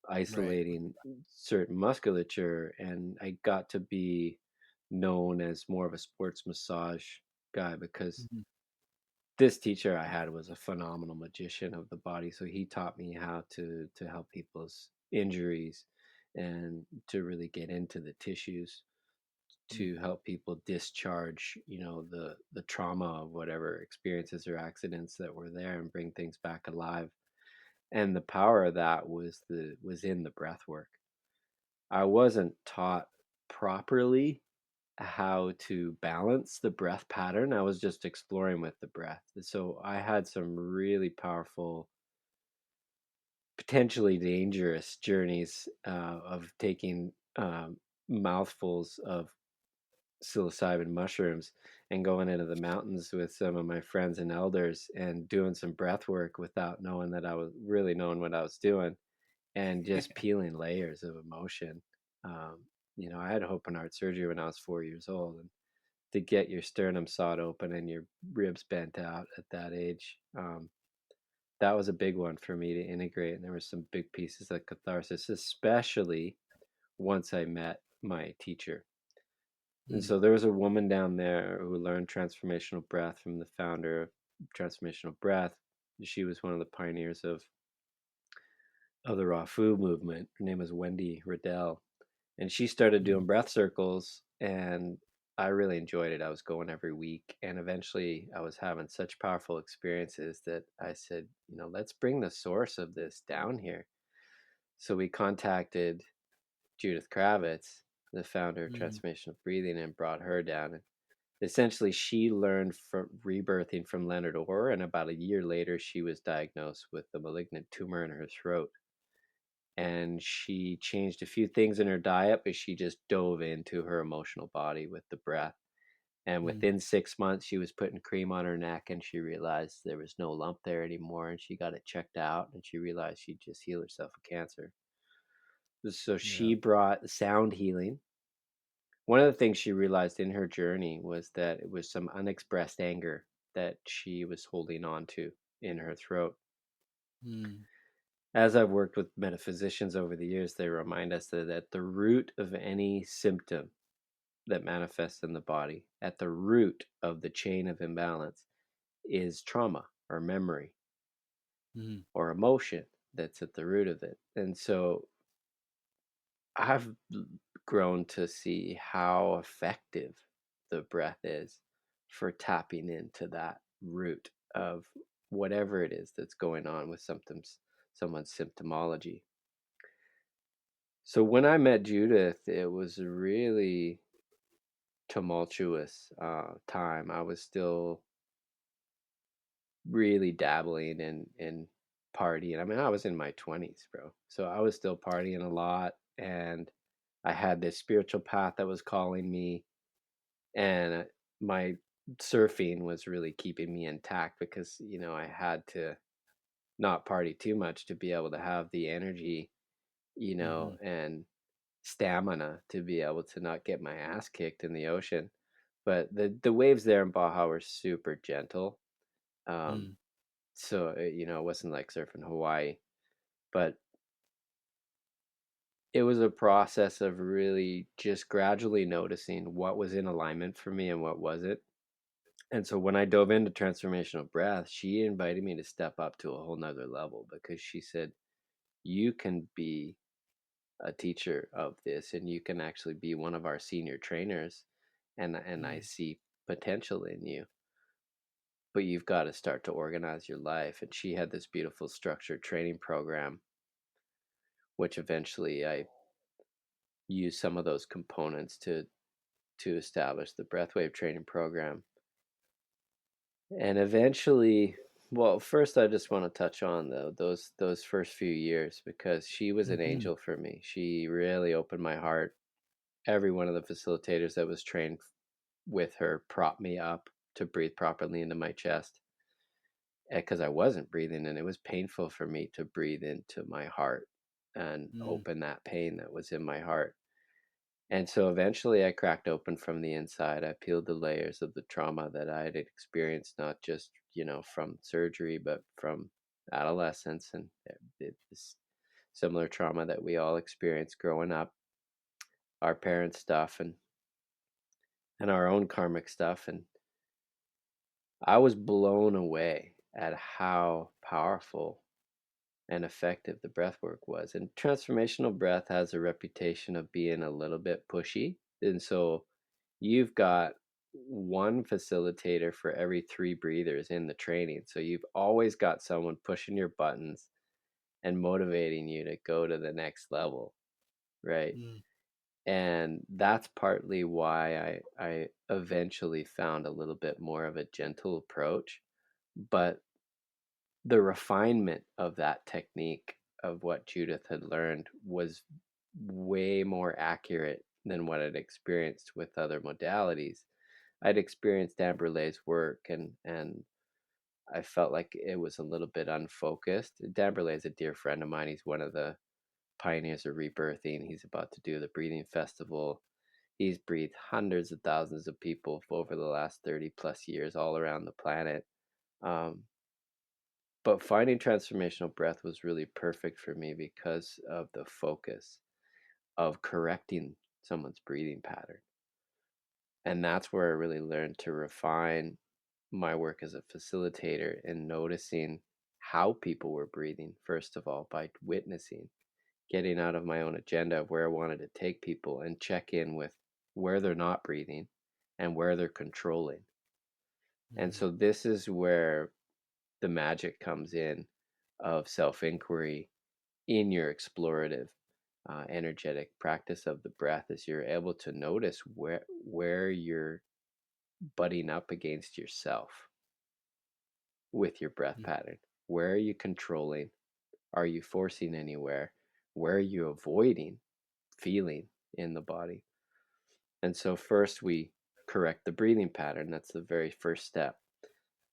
Speaker 2: isolating certain musculature, and I got to be known as more of a sports massage guy because
Speaker 1: Mhm.
Speaker 2: this teacher I had was a phenomenal magician of the body. So he taught me how to help people's injuries and to really get into the tissues
Speaker 1: Mm.
Speaker 2: to help people discharge, you know, the trauma of whatever experiences or accidents that were there and bring things back alive. And the power of that was in the breath work. I wasn't taught properly how to balance the breath pattern. I was just exploring with the breath. So I had some really powerful, potentially dangerous journeys of taking mouthfuls of psilocybin mushrooms and going into the mountains with some of my friends and elders and doing some breath work without knowing that I was really knowing what I was doing and just peeling layers of emotion. Um, you know, I had open heart surgery when I was 4 years old, and to get your sternum sawed open and your ribs bent out at that age, that was a big one for me to integrate. And there were some big pieces of catharsis, especially once I met my teacher. And
Speaker 1: Mm.
Speaker 2: so there was a woman down there who learned transformational breath from the founder of transformational breath. She was one of the pioneers of the raw food movement. Her name was Wendy Riddell, and she started
Speaker 1: Mm.
Speaker 2: doing breath circles, and I really enjoyed it. I was going every week, and eventually I was having such powerful experiences that I said, you know, let's bring the source of this down here. So we contacted Judith Kravitz, the founder of
Speaker 1: Mm.
Speaker 2: transformational breathing, and brought her down. And essentially, she learned from rebirthing from Leonard Orr, and about a year later, she was diagnosed with a malignant tumor in her throat. And she changed a few things in her diet, but she just dove into her emotional body with the breath. And
Speaker 1: Mm.
Speaker 2: within 6 months, she was putting cream on her neck, and she realized there was no lump there anymore. And she got it checked out, and she realized she'd just healed herself of cancer. So
Speaker 1: Yeah.
Speaker 2: she brought sound healing. One of the things she realized in her journey was that it was some unexpressed anger that she was holding on to in her throat.
Speaker 1: Mm.
Speaker 2: As I've worked with metaphysicians over the years, they remind us that at the root of any symptom that manifests in the body, at the root of the chain of imbalance, is trauma or memory
Speaker 1: Mm.
Speaker 2: or emotion that's at the root of it. And so I've grown to see how effective the breath is for tapping into that root of whatever it is that's going on with symptoms, someone's symptomology. So when I met Judith, it was really tumultuous time. I was still really dabbling in partying. I mean, I was in my 20s, bro. So I was still partying a lot, and I had this spiritual path that was calling me, and my surfing was really keeping me intact because, I had to not party too much to be able to have the energy,
Speaker 1: Mm-hmm.
Speaker 2: and stamina to be able to not get my ass kicked in the ocean. But the waves there in Baja were super gentle. Um,
Speaker 1: Mm.
Speaker 2: so it wasn't like surfing Hawaii, but it was a process of really just gradually noticing what was in alignment for me and what wasn't. And so when I dove into transformational breath, she invited me to step up to a whole nother level because she said, you can be a teacher of this and you can actually be one of our senior trainers. And I
Speaker 1: Mm.
Speaker 2: see potential in you, but you've got to start to organize your life. And she had this beautiful structured training program, which eventually I used some of those components to establish the Breathwave training program. And eventually, well, first I just want to touch on though those first few years because she was an
Speaker 1: Mm-hmm.
Speaker 2: angel for me. She really opened my heart. Every one of the facilitators that was trained with her propped me up to breathe properly into my chest because I wasn't breathing, and it was painful for me to breathe into my heart and
Speaker 1: Mm.
Speaker 2: open that pain that was in my heart. And so eventually I cracked open from the inside. I peeled the layers of the trauma that I had experienced, not just, from surgery, but from adolescence and this similar trauma that we all experience growing up, our parents' stuff and our own karmic stuff. And I was blown away at how powerful and effective the breath work was. And transformational breath has a reputation of being a little bit pushy. And so you've got one facilitator for every three breathers in the training. So you've always got someone pushing your buttons and motivating you to go to the next level, right?
Speaker 1: Mm.
Speaker 2: And that's partly why I eventually found a little bit more of a gentle approach. But the refinement of that technique of what Judith had learned was way more accurate than what I'd experienced with other modalities. I'd experienced Amberlay's work and I felt like it was a little bit unfocused. Amberlay is a dear friend of mine. He's one of the pioneers of rebirthing. He's about to do the breathing festival. He's breathed hundreds of thousands of people over the last 30 plus years all around the planet. Um, but finding transformational breath was really perfect for me because of the focus of correcting someone's breathing pattern. And that's where I really learned to refine my work as a facilitator in noticing how people were breathing, first of all, by witnessing, getting out of my own agenda of where I wanted to take people and check in with where they're not breathing and where they're controlling. And
Speaker 1: Mm.
Speaker 2: so this is where the magic comes in of self inquiry in your explorative energetic practice of the breath as you're able to notice where you're butting up against yourself with your breath
Speaker 1: Mm.
Speaker 2: pattern. Where are you controlling? Are you forcing anywhere? Where are you avoiding feeling in the body? And so, first, we correct the breathing pattern. That's the very first step.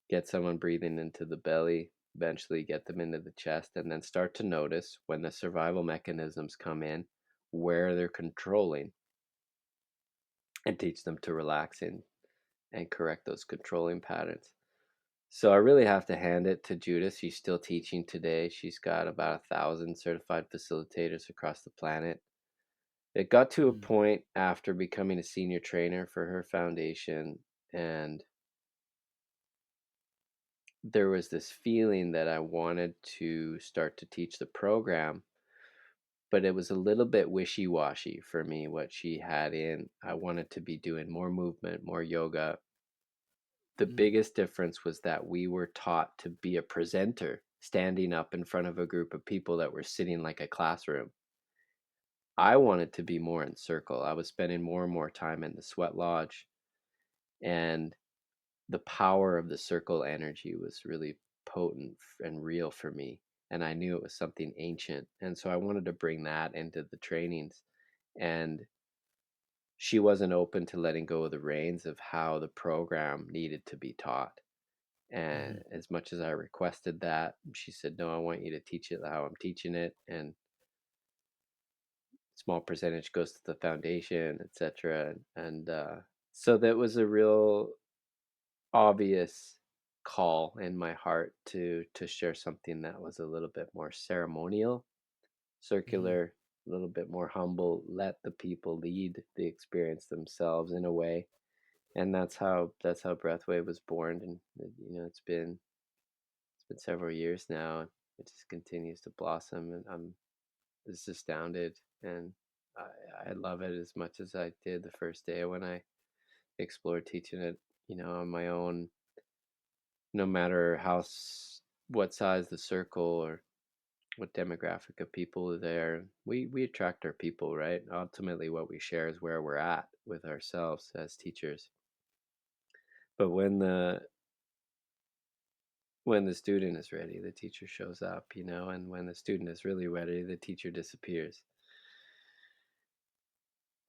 Speaker 2: Get someone breathing into the belly, eventually get them into the chest, and then start to notice when the survival mechanisms come in where they're controlling and teach them to relax and correct those controlling patterns. So I really have to hand it to Judith. She's still teaching today. She's got about 1,000 certified facilitators across the planet. It got to a
Speaker 1: Mm.
Speaker 2: point after becoming a senior trainer for her foundation, and there was this feeling that I wanted to start to teach the program, but it was a little bit wishy-washy for me what she had in. I wanted to be doing more movement, more yoga. The
Speaker 1: Mm.
Speaker 2: biggest difference was that we were taught to be a presenter, standing up in front of a group of people that were sitting like a classroom. I wanted to be more in circle. I was spending more and more time in the sweat lodge, and the power of the circle energy was really potent and real for me. And I knew it was something ancient. And so I wanted to bring that into the trainings. And she wasn't open to letting go of the reins of how the program needed to be taught. And
Speaker 1: Mhm.
Speaker 2: as much as I requested that, she said, "No, I want you to teach it how I'm teaching it. And small percentage goes to the foundation, etc." And so that was a real obvious call in my heart to share something that was a little bit more ceremonial,
Speaker 1: Mhm.
Speaker 2: circular, a little bit more humble, let the people lead the experience themselves in a way. And that's how Breathwave was born. And it's been several years now, and it just continues to blossom, and I'm just astounded. And I, I love it as much as I did the first day when I explored teaching it, on my own, no matter what size the circle or what demographic of people are there. We attract our people, right? Ultimately, what we share is where we're at with ourselves as teachers. But when the student is ready, the teacher shows up, and when the student is really ready, the teacher disappears.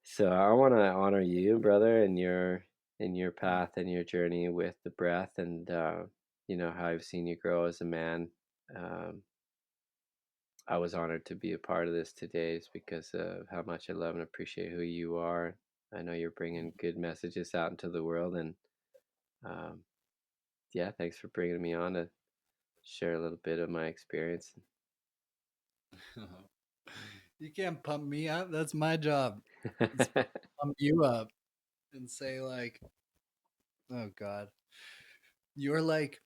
Speaker 2: So I want to honor you, brother, in your
Speaker 1: Mm.
Speaker 2: path and your journey with the breath, and how I've seen you grow as a man. Um, I was honored to be a part of this today, is because of how much I love and appreciate who you are. I know you're bringing good messages out into the world, and um, yeah, thanks for bringing me on to share a little bit of my experience.
Speaker 1: You can't pump me up. That's my job. It's pump you up and say like, "Oh God, you're like."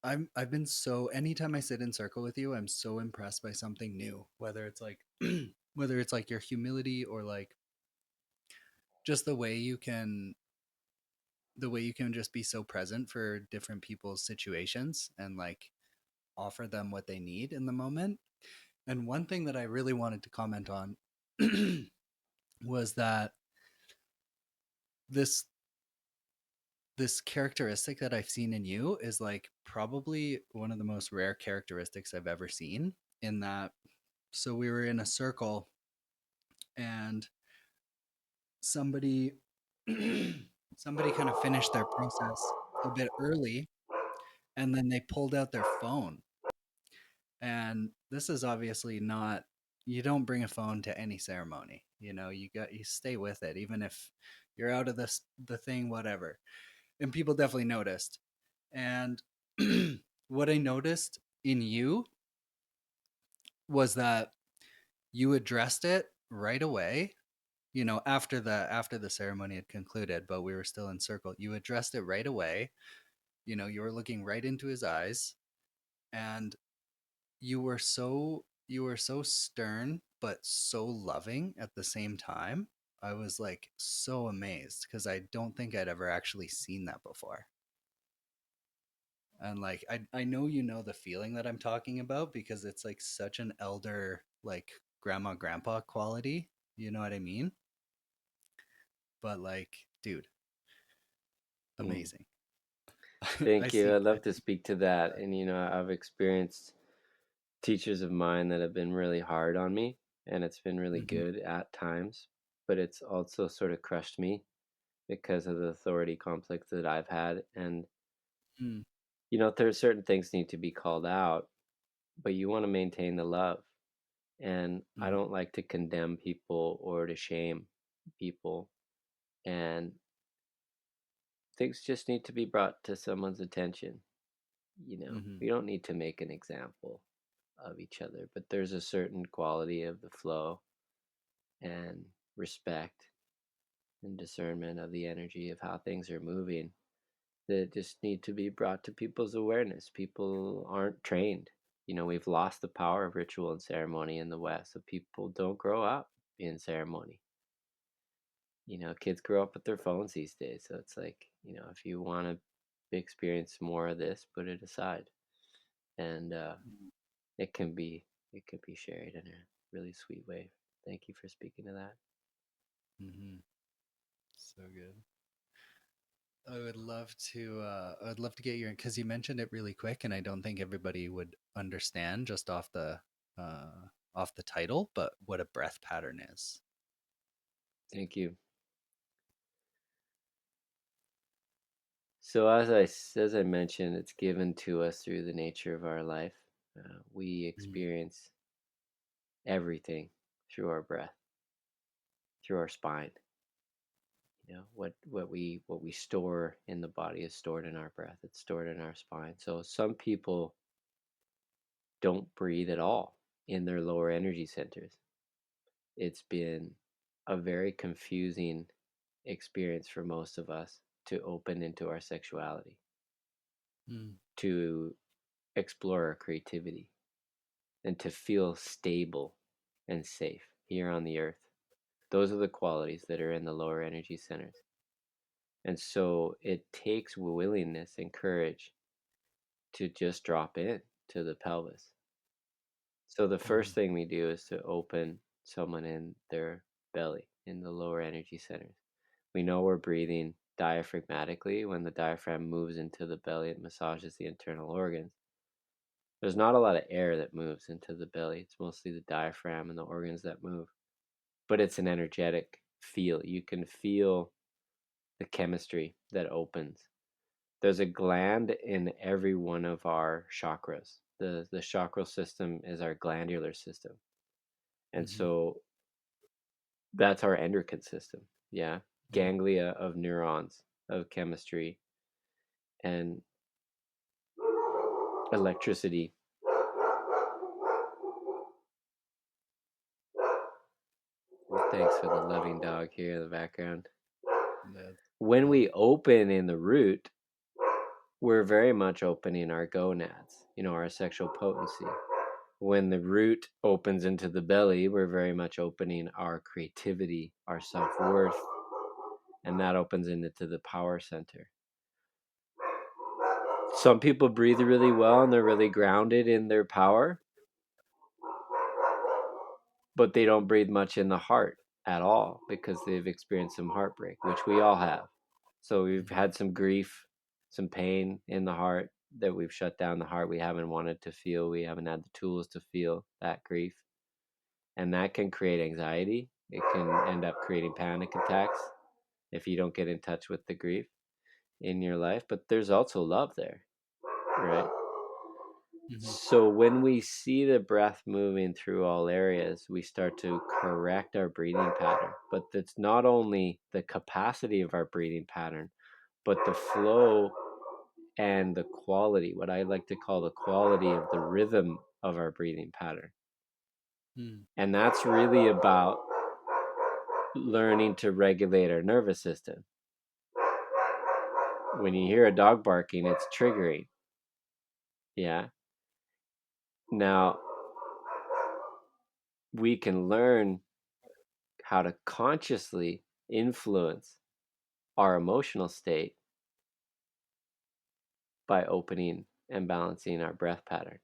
Speaker 1: I've been so anytime I sit in circle with you, I'm so impressed by something new. Whether it's like, whether it's like your humility or like just the way you can just be so present for different people's situations and like offer them what they need in the moment. And one thing that I really wanted to comment on was that this this characteristic that I've seen in you is like probably one of the most rare characteristics I've ever seen, in that so we were in a circle and somebody somebody kind of finished their process a bit early, and then they pulled out their phone. And this is obviously not, you don't bring a phone to any ceremony. You stay with it even if you're out of the thing, whatever. And people definitely noticed. And what I noticed in you was that you addressed it right away, after the ceremony had concluded, but we were still in circle. You addressed it right away. You were looking right into his eyes, and you were so stern but so loving at the same time. I was like so amazed because I don't think I'd ever actually seen that before. And like I know you know the feeling that I'm talking about, because it's like such an elder, like grandma grandpa quality. You know what I mean? But like, dude,
Speaker 2: Mm.
Speaker 1: amazing. I
Speaker 2: Thank you.
Speaker 1: see
Speaker 2: I'd
Speaker 1: I
Speaker 2: love to
Speaker 1: see
Speaker 2: speak to that. And I've experienced teachers of mine that have been really hard on me, and it's been really
Speaker 1: Mhm.
Speaker 2: good at times, but it's also sort of crushed me because of the authority conflicts that I've had. And
Speaker 1: Mm,
Speaker 2: there's certain things need to be called out, but you want to maintain the love. And I
Speaker 1: mhm,
Speaker 2: don't like to condemn people or to shame people. And things just need to be brought to someone's attention.
Speaker 1: mhm,
Speaker 2: We don't need to make an example of each other, but there's a certain quality of the flow and respect and discernment of the energy of how things are moving that just need to be brought to people's awareness. People aren't trained. We've lost the power of ritual and ceremony in the West, so people don't grow up in ceremony. Kids grow up with their phones these days, so it's like, if you want to experience more of this, put it aside, and
Speaker 1: mhm.
Speaker 2: it can be shared in a really sweet way. Thank you for speaking to that.
Speaker 1: Hmm. So good. I would love to get your, because you mentioned it really quick, and I don't think everybody would understand just off the title, but what a breath pattern is.
Speaker 2: Thank you. So as I mentioned, it's given to us through the nature of our life. We
Speaker 1: Mm,
Speaker 2: experience everything through our breath, through our spine. What we store in the body is stored in our breath. It's stored in our spine. So some people don't breathe at all in their lower energy centers. It's been a very confusing experience for most of us to open into our sexuality,
Speaker 1: mm,
Speaker 2: to explore our creativity, and to feel stable and safe here on the earth. Those are the qualities that are in the lower energy centers. And so it takes willingness and courage to just drop in to the pelvis. So the first
Speaker 1: mm,
Speaker 2: thing we do is to open someone in their belly, in the lower energy centers. We know we're breathing diaphragmatically. When the diaphragm moves into the belly, it massages the internal organs. There's not a lot of air that moves into the belly. It's mostly the diaphragm and the organs that move. But it's an energetic feel. You can feel the chemistry that opens. There's a gland in every one of our chakras. The chakral system is our glandular system. And
Speaker 1: mm-hmm,
Speaker 2: so that's our endocrine system. Yeah.
Speaker 1: mm,
Speaker 2: Ganglia of neurons, of chemistry and electricity. Thanks for the loving dog here in the background.
Speaker 1: that's
Speaker 2: When
Speaker 1: cool.
Speaker 2: we open in the root, we're very much opening our gonads, our sexual potency. When the root opens into the belly, we're very much opening our creativity, our self worth, and that opens into the power center. Some people breathe really well and they're really grounded in their power, but they don't breathe much in the heart at all because they've experienced some heartbreak, which we all have. So we've
Speaker 1: Mm-hmm,
Speaker 2: had some grief, some pain in the heart that we've shut down the heart. We haven't wanted to feel, we haven't had the tools to feel that grief. And that can create anxiety. It can end up creating panic attacks if you don't get in touch with the grief in your life. But there's also love there, right?
Speaker 1: mm-hmm,
Speaker 2: So when we see the breath moving through all areas, we start to correct our breathing pattern. But it's not only the capacity of our breathing pattern, but the flow and the quality, what I like to call the quality of the rhythm of our breathing pattern.
Speaker 1: mm,
Speaker 2: And that's really about learning to regulate our nervous system. When you hear a dog barking, it's triggering. Yeah. Now, we can learn how to consciously influence our emotional state by opening and balancing our breath pattern.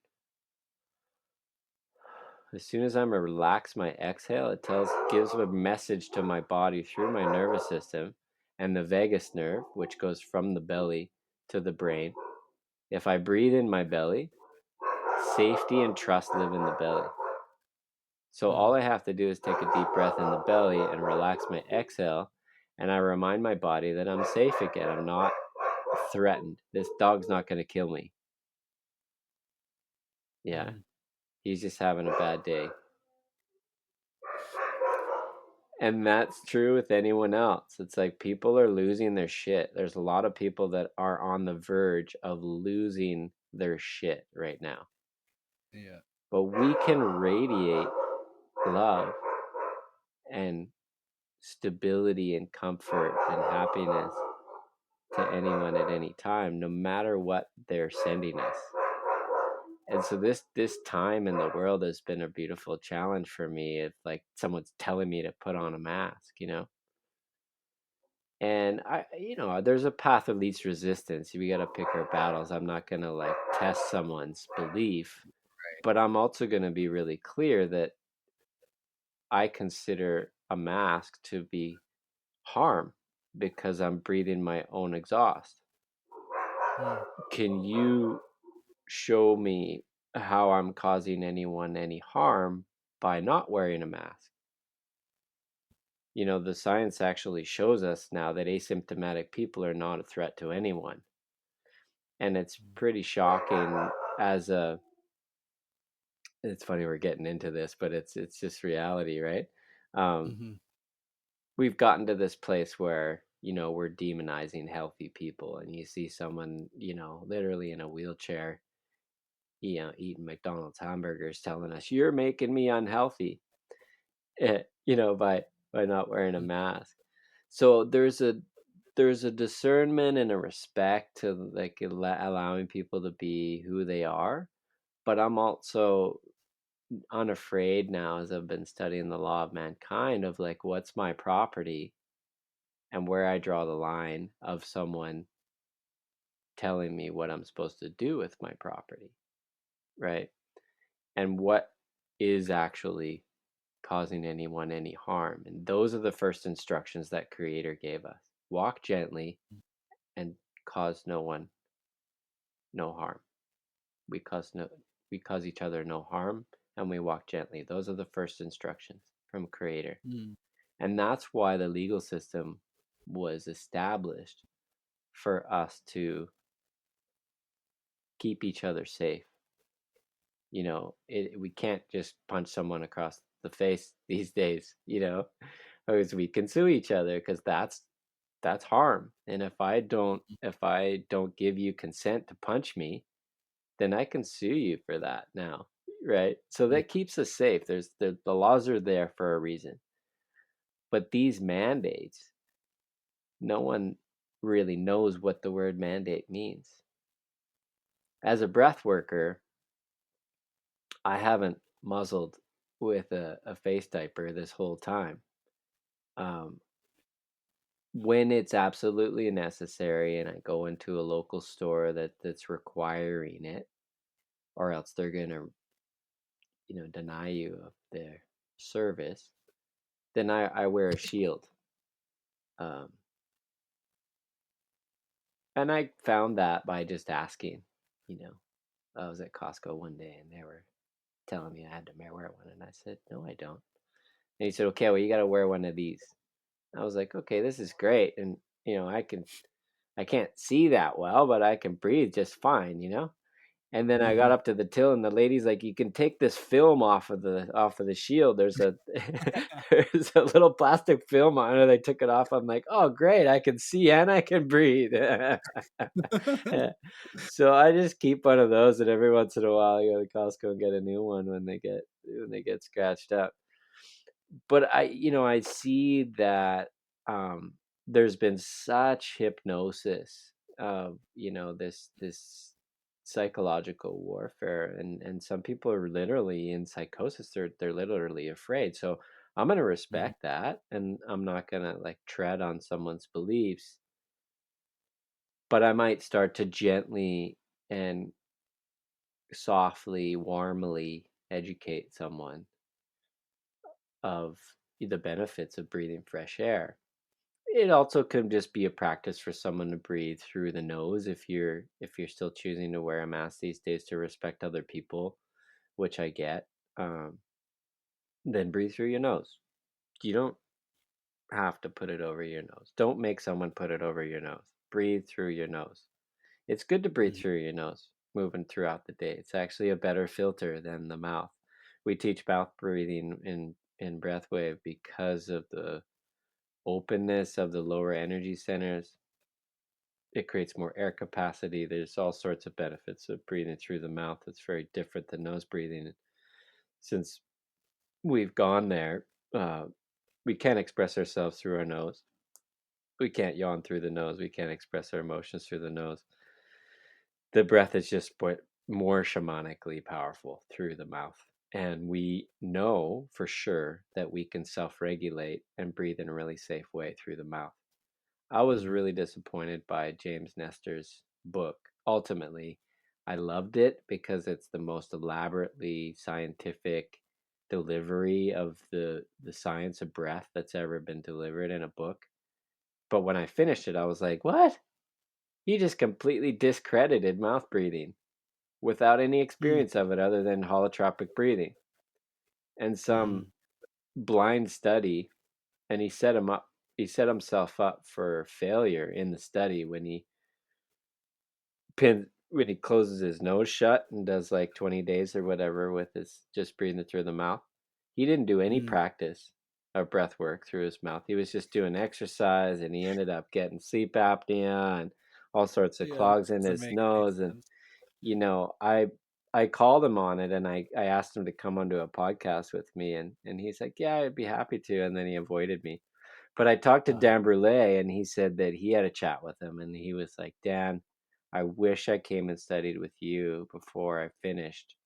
Speaker 2: As soon as I'm relax my exhale, gives a message to my body through my nervous system and the vagus nerve, which goes from the belly to the brain. If I breathe in my belly, safety and trust live in the belly. So all
Speaker 1: mm,
Speaker 2: I have to do is take a deep breath in the belly and relax my exhale, and I remind my body that I'm safe again. I'm not threatened. This dog's not going to kill me. Yeah,
Speaker 1: mm.
Speaker 2: he's just having a bad day. And that's true with anyone else. It's like people are losing their shit. There's a lot of people that are on the verge of losing their shit right now.
Speaker 1: Yeah.
Speaker 2: But we can radiate love and stability and comfort and happiness to anyone at any time, no matter what they're sending us. And so this time in the world has been a beautiful challenge for me. If like someone's telling me to put on a mask. And there's a path of least resistance. We got to pick our battles. I'm not going to like test someone's belief, but I'm also going to be really clear that I consider a mask to be harm because I'm breathing my own exhaust.
Speaker 1: Mm.
Speaker 2: Can you show me how I'm causing anyone any harm by not wearing a mask? The science actually shows us now that asymptomatic people are not a threat to anyone. And it's pretty shocking as a it's funny we're getting into this, but it's just reality, right? Um,
Speaker 1: Mm-hmm.
Speaker 2: we've gotten to this place where, we're demonizing healthy people, and you see someone, literally in a wheelchair, eating McDonald's hamburgers telling us, "You're making me unhealthy," by not wearing a mask. So there's a discernment and a respect to like allowing people to be who they are, but I'm also unafraid now as I've been studying the law of mankind of like what's my property and where I draw the line of someone telling me what I'm supposed to do with my property, right? And what is actually causing anyone any harm. And those are the first instructions that Creator gave us. Walk gently and cause no one no harm. We cause no we cause each other no harm and we walk gently. Those are the first instructions from Creator.
Speaker 1: Mm.
Speaker 2: And that's why the legal system was established for us to keep each other safe. We can't just punch someone across the face these days, because we can sue each other because that's harm. And if I don't give you consent to punch me, then I can sue you for that now, right? So
Speaker 1: Mm.
Speaker 2: that keeps us safe. The laws are there for a reason. But these mandates, no one really knows what the word mandate means. As a breath worker, I haven't muzzled with a face diaper this whole time. Um, when it's absolutely necessary and I go into a local store that's requiring it, or else they're gonna, deny you of their service, then I wear a shield. Um, and I found that by just asking, you know. I was at Costco one day and they were telling me I had to wear one, and I said, "No, I don't." And he said, "Okay, well, you got to wear one of these." I was like, "Okay, this is great." And I can't see that well, but I can breathe just fine. And then I got
Speaker 1: Mm-hmm.
Speaker 2: up to the till and the lady's like, "You can take this film off of the shield. There's a there's a little plastic film on it." I took it off. I'm like, "Oh, great. I can see and I can breathe." So I just keep one of those, and every once in a while I go to Costco and get a new one when they get scratched up. But I see that um, there's been such hypnosis of this psychological warfare, and some people are literally in psychosis. They're literally afraid. So I'm gonna
Speaker 1: Mm-hmm.
Speaker 2: respect that, and I'm not gonna like tread on someone's beliefs, but I might start to gently and softly, warmly educate someone of the benefits of breathing fresh air. It also could just be a practice for someone to breathe through the nose if you're still choosing to wear a mask these days to respect other people, which I get. Um, then breathe through your nose. You don't have to put it over your nose. Don't make someone put it over your nose. Breathe through your nose. It's good to breathe
Speaker 1: Mm.
Speaker 2: through your nose moving throughout the day. It's actually a better filter than the mouth. We teach mouth breathing in Breathwave because of the openness of the lower energy centers. It creates more air capacity. There's all sorts of benefits of breathing through the mouth. It's very different than nose breathing. Since we've gone there, we can't express ourselves through our nose. We can't yawn through the nose. We can't express our emotions through the nose. The breath is just more shamanically powerful through the mouth. And we know for sure that we can self regulate and breathe in a really safe way through the mouth. I was
Speaker 1: Mm-hmm.
Speaker 2: really disappointed by James Nestor's book. Ultimately, I loved it because it's the most elaborately scientific. delivery of the science of breath that's ever been delivered in a book. But when I finished it, I was like, "What? He just completely discredited mouth breathing without any
Speaker 1: Mm,
Speaker 2: experience of it other than holotropic breathing and some
Speaker 1: mm,
Speaker 2: blind study." And he set himself up for failure in the study when he closes his nose shut and does like 20 days or whatever with his just breathing through the mouth. He didn't do any
Speaker 1: mm.
Speaker 2: practice of breath work through his mouth. He was just doing exercise, and he ended up getting sleep apnea and all sorts of
Speaker 1: Yeah, that
Speaker 2: clogs in
Speaker 1: doesn't
Speaker 2: his
Speaker 1: make any
Speaker 2: nose. And
Speaker 1: sense.
Speaker 2: you know, I called him on it, and I asked him to come onto a podcast with me, and he's like, "Yeah, I'd be happy to." And then he avoided me. But I talked to
Speaker 1: Uh,
Speaker 2: Dan Brule, and he said that he had a chat with him, and he was like, "Dan, I wish I came and studied with you before I finished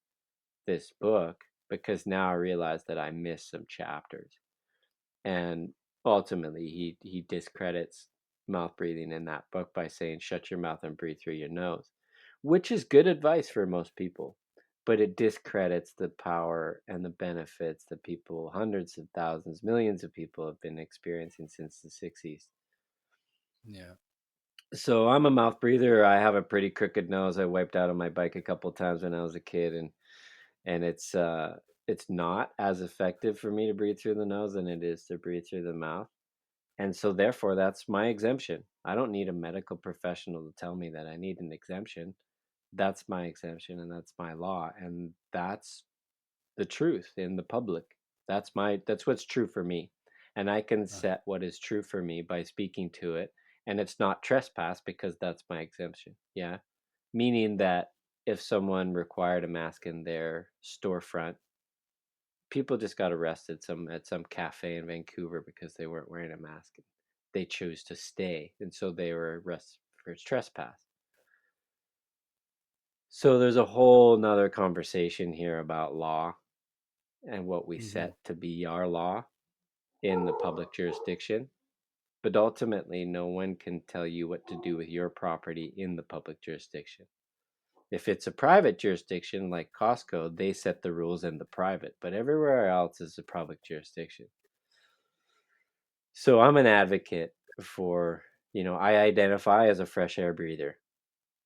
Speaker 2: this book, because now I realize that I missed some chapters." And ultimately, he discredits mouth breathing in that book by saying, "Shut your mouth and breathe through your nose," which is good advice for most people. But it discredits the power and the benefits that people, hundreds of thousands, millions of people, have been experiencing since the 60s.
Speaker 1: yeah.
Speaker 2: So I'm a mouth breather. I have a pretty crooked nose. I wiped out on my bike a couple times when I was a kid, and it's not as effective for me to breathe through the nose than it is to breathe through the mouth. And so therefore that's my exemption. I don't need a medical professional to tell me that I need an exemption. That's my exemption, and that's my law, and that's the truth in the public. That's what's true for me. And I can
Speaker 1: Uh,
Speaker 2: set what is true for me by speaking to it, and it's not trespass because that's my exemption. Yeah. Meaning that if someone required a mask in their storefront, people just got arrested some at some cafe in Vancouver because they weren't wearing a mask. They chose to stay, and so they were arrested for trespass. So there's a whole nother conversation here about law and what we
Speaker 1: mhm.
Speaker 2: set to be our law in the public jurisdiction. But ultimately, no one can tell you what to do with your property in the public jurisdiction. If it's a private jurisdiction like Costco, they set the rules in the private, but everywhere else is a public jurisdiction. So I'm an advocate for, I identify as a fresh air breather.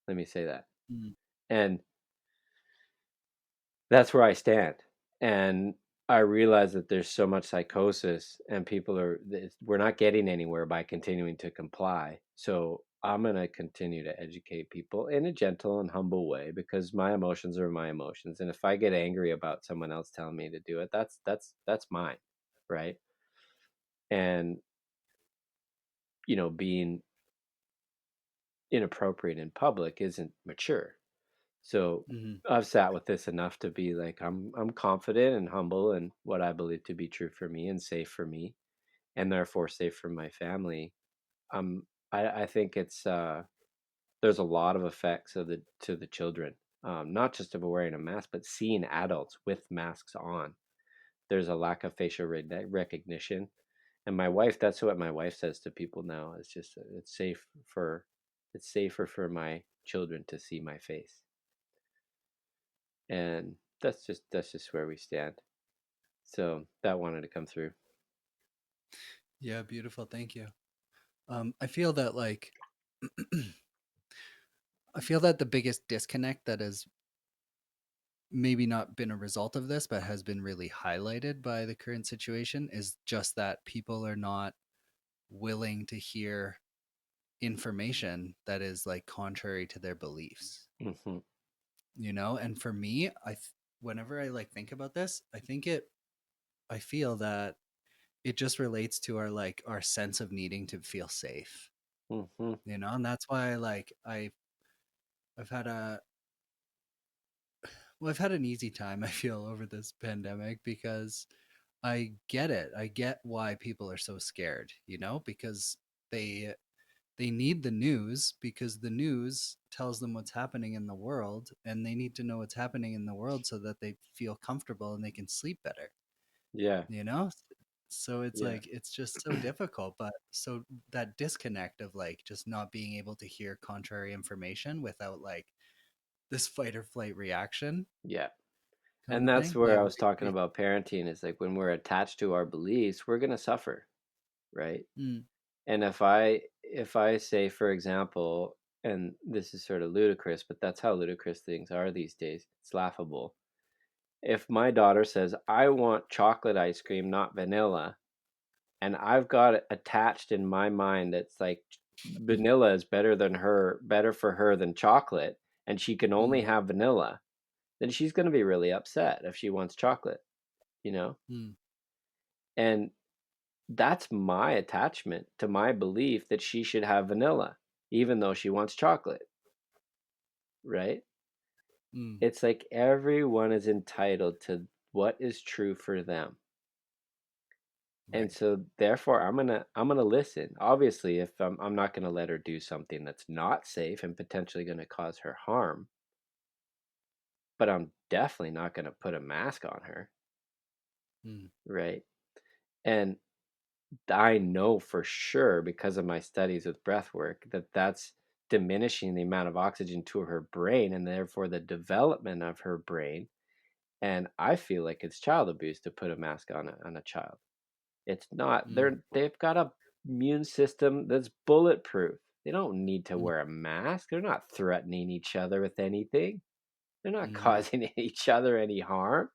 Speaker 2: Let me say that.
Speaker 1: Mm,
Speaker 2: And that's where I stand. And I realize that there's so much psychosis, and we're not getting anywhere by continuing to comply. So I'm going to continue to educate people in a gentle and humble way, because my emotions are my emotions. And if I get angry about someone else telling me to do it, that's mine. Right. And, being inappropriate in public isn't mature. So
Speaker 1: mhm.
Speaker 2: I've sat with this enough to be like, I'm confident and humble in what I believe to be true for me and safe for me, and therefore safe for my family. I think there's a lot of effects of the to the children, not just of wearing a mask, but seeing adults with masks on. There's a lack of facial recognition, and that's what my wife says to people now. It's just it's safer for my children to see my face. And that's just where we stand. So that wanted to come through.
Speaker 1: Yeah, beautiful. Thank you. I feel that I feel that the biggest disconnect that has maybe not been a result of this, but has been really highlighted by the current situation is just that people are not willing to hear information that is like contrary to their beliefs,
Speaker 2: Hmm.
Speaker 1: you know? And for me, whenever I like think about this, I feel that it just relates to our sense of needing to feel safe,
Speaker 2: Hmm.
Speaker 1: you know? And that's why I've had I've had an easy time, I feel, over this pandemic because I get it. I get why people are so scared, you know, because they they need the news because the news tells them what's happening in the world, and they need to know what's happening in the world so that they feel comfortable and they can sleep better,
Speaker 2: Yeah.
Speaker 1: you know? So it's
Speaker 2: Yeah.
Speaker 1: like it's just so difficult, but so that disconnect of like just not being able to hear contrary information without like this fight or flight reaction.
Speaker 2: Yeah. And
Speaker 1: Come to
Speaker 2: that's
Speaker 1: think,
Speaker 2: where
Speaker 1: that
Speaker 2: I
Speaker 1: would
Speaker 2: was
Speaker 1: be
Speaker 2: talking
Speaker 1: great.
Speaker 2: about parenting is like when we're attached to our beliefs, we're going to suffer, right?
Speaker 1: Mm,
Speaker 2: And if I say, for example, and this is sort of ludicrous, but that's how ludicrous things are these days. It's laughable. If my daughter says, "I want chocolate ice cream, not vanilla," and I've got it attached in my mind that's like vanilla is better for her than chocolate, and she can only
Speaker 1: mm,
Speaker 2: have vanilla, then she's going to be really upset if she wants chocolate, you know?
Speaker 1: mm,
Speaker 2: And that's my attachment to my belief that she should have vanilla, even though she wants chocolate, right?
Speaker 1: mm,
Speaker 2: It's like everyone is entitled to what is true for them. And
Speaker 1: right.
Speaker 2: so therefore I'm gonna listen. Obviously, if I'm not gonna let her do something that's not safe and potentially gonna cause her harm, but I'm definitely not gonna put a mask on her,
Speaker 1: Mm,
Speaker 2: right? And I know for sure because of my studies with breath work that that's diminishing the amount of oxygen to her brain and therefore the development of her brain. And I feel like it's child abuse to put a mask on a child. It's not.
Speaker 1: mm,
Speaker 2: They've got a immune system that's bulletproof. They don't need to
Speaker 1: mm,
Speaker 2: wear a mask. They're not threatening each other with anything. They're not
Speaker 1: mhm,
Speaker 2: causing each other any harm.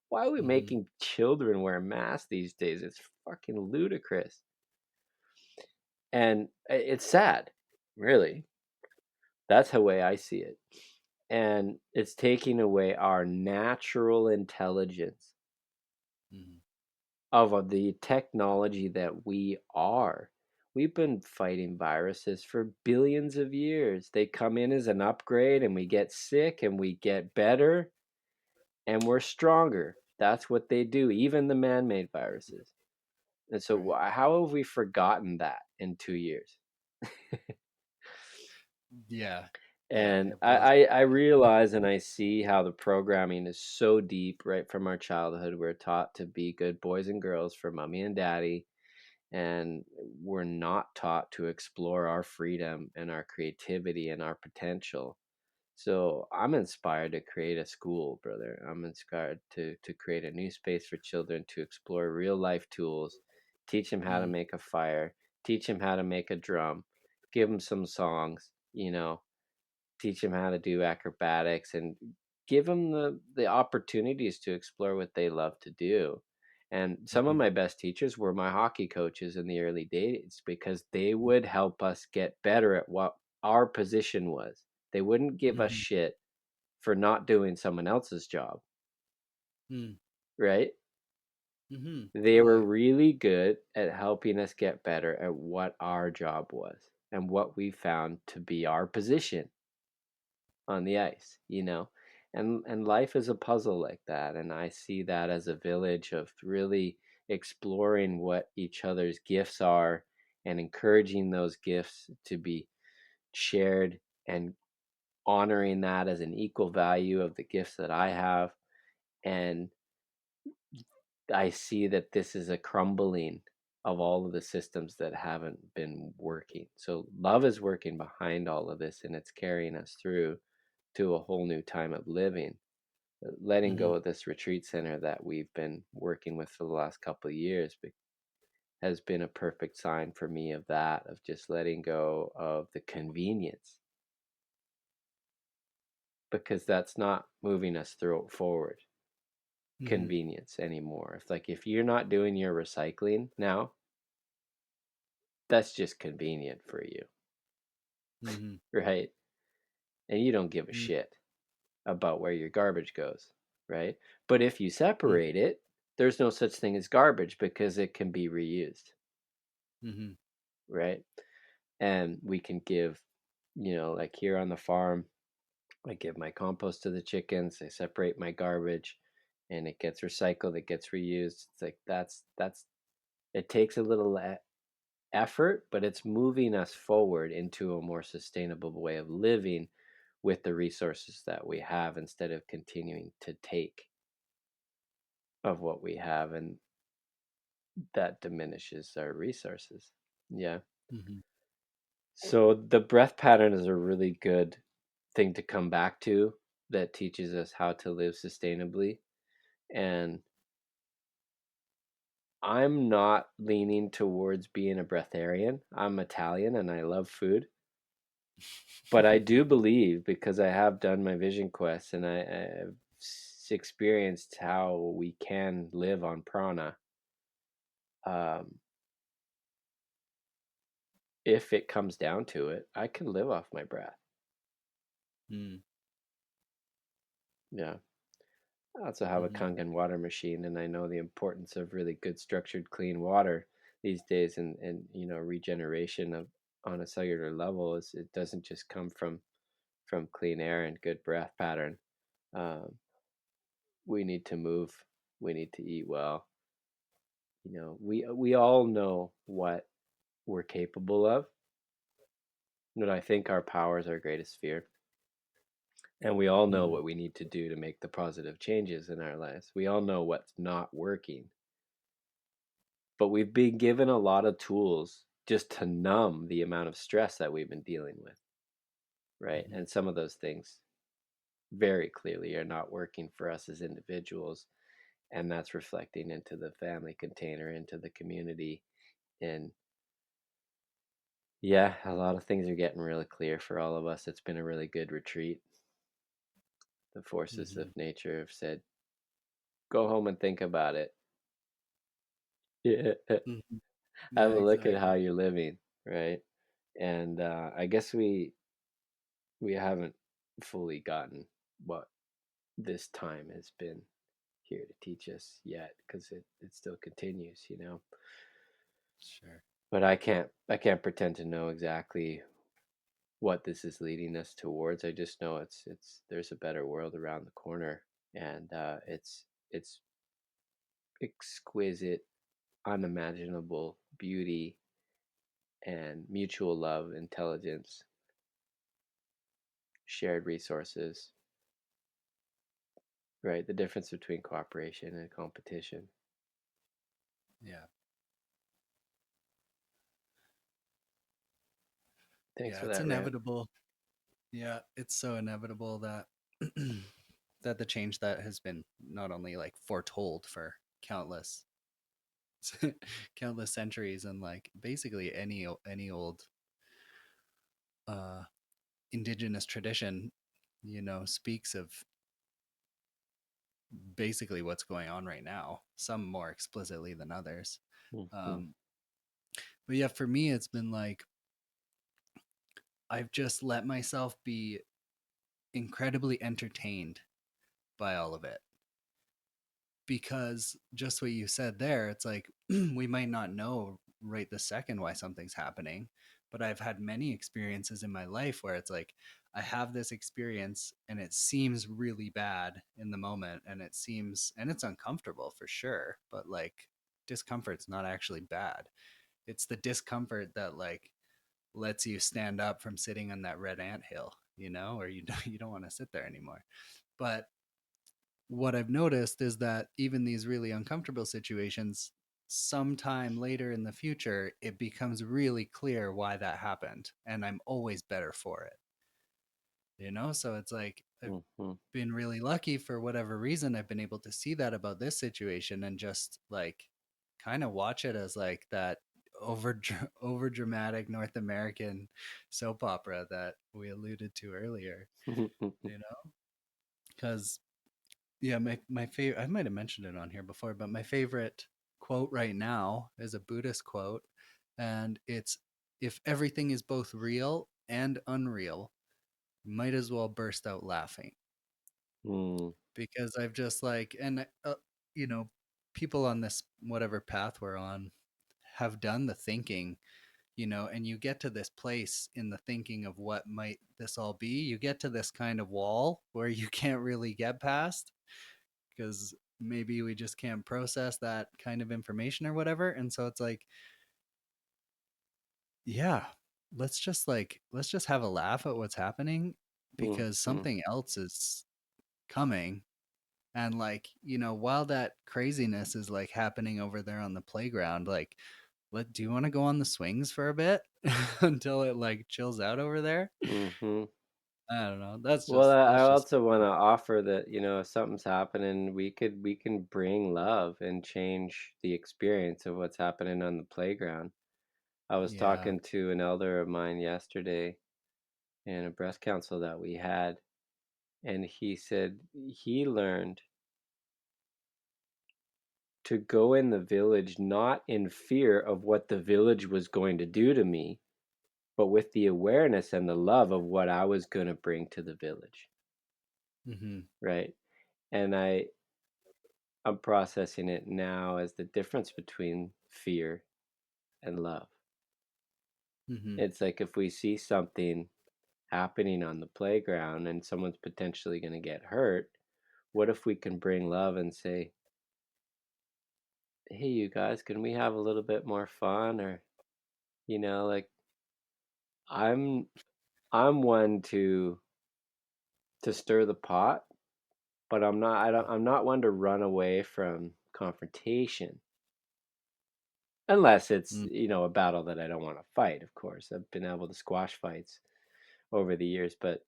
Speaker 2: Why are we
Speaker 1: mhm,
Speaker 2: making children wear masks these days? It's fucking ludicrous. And it's sad, really. That's the way I see it. And it's taking away our natural intelligence
Speaker 1: mhm,
Speaker 2: of the technology that we are. We've been fighting viruses for billions of years. They come in as an upgrade and we get sick and we get better and we're stronger. That's what they do, even the man made viruses. And so,
Speaker 1: right.
Speaker 2: how have we forgotten that in 2 years?
Speaker 1: Yeah, yeah,
Speaker 2: And
Speaker 1: it blows.
Speaker 2: I realize and I see how the programming is so deep right from our childhood. We're taught to be good boys and girls for mommy and daddy, and we're not taught to explore our freedom and our creativity and our potential. So I'm inspired to create a school, brother. I'm inspired to create a new space for children to explore real life tools, teach them how to
Speaker 1: Mm,
Speaker 2: make a fire, teach them how to make a drum, give them some songs, teach them how to do acrobatics and give them the opportunities to explore what they love to do. And some of
Speaker 1: mhm,
Speaker 2: my best teachers were my hockey coaches in the early days because they would help us get better at what our position was. They wouldn't give us
Speaker 1: mhm,
Speaker 2: shit for not doing someone else's job,
Speaker 1: mm,
Speaker 2: right?
Speaker 1: mhm,
Speaker 2: They were
Speaker 1: totally.
Speaker 2: really good at helping us get better at what our job was and what we found to be our position on the ice. And life is a puzzle like that, and I see that as a village of really exploring what each other's gifts are and encouraging those gifts to be shared and honoring that as an equal value of the gifts that I have. And I see that this is a crumbling of all of the systems that haven't been working. So love is working behind all of this and it's carrying us through to a whole new time of living. Letting go
Speaker 1: Mhm,
Speaker 2: of this retreat center that we've been working with for the last couple of years has been a perfect sign for me of that, of just letting go of the convenience because that's not moving us through forward.
Speaker 1: mhm,
Speaker 2: Convenience anymore. It's like if you're not doing your recycling now, that's just convenient for you,
Speaker 1: mhm,
Speaker 2: right? And you don't give a
Speaker 1: mm,
Speaker 2: shit about where your garbage goes, right? But if you
Speaker 1: mm,
Speaker 2: separate it, there's no such thing as garbage because it can be reused,
Speaker 1: mhm,
Speaker 2: right? And we can give, like here on the farm, I give my compost to the chickens, I separate my garbage and it gets recycled, it gets reused. It's like that's it takes a little effort, but it's moving us forward into a more sustainable way of living with the resources that we have instead of continuing to take of what we have, and that diminishes our resources. Yeah.
Speaker 1: mhm,
Speaker 2: So the breath pattern is a really good thing to come back to that teaches us how to live sustainably. And I'm not leaning towards being a breatharian. I'm Italian and I love food. But I do believe, because I have done my vision quest and I've experienced how we can live on prana. Um, if it comes down to it, I can live off my breath.
Speaker 1: Mm,
Speaker 2: Yeah. I also have a
Speaker 1: hmm
Speaker 2: Kangen water machine, and I know the importance of really good structured clean water these days, and regeneration of on a cellular level is it doesn't just come from clean air and good breath pattern. Um, we need to move. We need to eat well. We all know what we're capable of, but I think our power is our greatest fear. And we all know
Speaker 1: mm,
Speaker 2: what we need to do to make the positive changes in our lives. We all know what's not working, but we've been given a lot of tools just to numb the amount of stress that we've been dealing with, right?
Speaker 1: hmm
Speaker 2: And some of those things very clearly are not working for us as individuals, and that's reflecting into the family container, into the community. And yeah, a lot of things are getting really clear for all of us. It's been a really good retreat. The forces
Speaker 1: hmm
Speaker 2: of nature have said, go home and think about it. Yeah.
Speaker 1: hmm
Speaker 2: Have
Speaker 1: Yeah,
Speaker 2: a look at how
Speaker 1: exactly.
Speaker 2: you're living, right? And I guess we haven't fully gotten what this time has been here to teach us yet, because it still continues.
Speaker 1: Sure.
Speaker 2: But I can't pretend to know exactly what this is leading us towards. I just know it's there's a better world around the corner, and it's exquisite, unimaginable beauty and mutual love, intelligence, shared resources, right? The difference between cooperation and competition.
Speaker 1: Yeah.
Speaker 2: Thanks
Speaker 1: Yeah,
Speaker 2: for
Speaker 1: it's
Speaker 2: that rant.
Speaker 1: inevitable. Yeah, it's so inevitable that that the change that has been not only like foretold for countless countless centuries and like basically any old uh indigenous tradition, speaks of basically what's going on right now, some more explicitly than others.
Speaker 2: Mhm.
Speaker 1: Um but yeah, for me it's been like I've just let myself be incredibly entertained by all of it, because just what you said there, it's like we might not know right the second why something's happening, but I've had many experiences in my life where it's like I have this experience and it seems really bad in the moment, and it's uncomfortable for sure, but like discomfort's not actually bad. It's the discomfort that like lets you stand up from sitting on that red ant hill, or you don't want to sit there anymore. But what I've noticed is that even these really uncomfortable situations, sometime later in the future, it becomes really clear why that happened. And I'm always better for it. So it's like I've
Speaker 2: Mhm.
Speaker 1: been really lucky for whatever reason. I've been able to see that about this situation and just like kind of watch it as like that over dramatic North American soap opera that we alluded to earlier, you know? Because yeah, my favorite, I might have mentioned it on here before, but my favorite quote right now is a Buddhist quote, and it's, if everything is both real and unreal, you might as well burst out laughing.
Speaker 2: Mm.
Speaker 1: Because I've just like, and you know people on this whatever path we're on have done the thinking, and you get to this place in the thinking of what might this all be. You get to this kind of wall where you can't really get past, because maybe we just can't process that kind of information or whatever. And so it's like, yeah, let's just have a laugh at what's happening, because
Speaker 2: Mhm.
Speaker 1: something else is coming. And like, while that craziness is like happening over there on the playground, like, do you want to go on the swings for a bit until it like chills out over there?
Speaker 2: Mhm.
Speaker 1: I don't know.
Speaker 2: Well, I
Speaker 1: That's just
Speaker 2: also want to offer that, if something's happening, we can bring love and change the experience of what's happening on the playground. I was
Speaker 1: yeah.
Speaker 2: talking to an elder of mine yesterday in a breast council that we had, and he said he learned to go in the village not in fear of what the village was going to do to me, but with the awareness and the love of what I was going to bring to the village,
Speaker 1: Mhm.
Speaker 2: right? And I'm processing it now as the difference between fear and love.
Speaker 1: Mhm.
Speaker 2: It's like if we see something happening on the playground and someone's potentially going to get hurt, what if we can bring love and say, "Hey, you guys, can we have a little bit more fun?" Or, like I'm I'm one to stir the pot, but I'm not one to run away from confrontation. Unless it's,
Speaker 1: Mm.
Speaker 2: a battle that I don't want to fight, of course. I've been able to squash fights over the years, but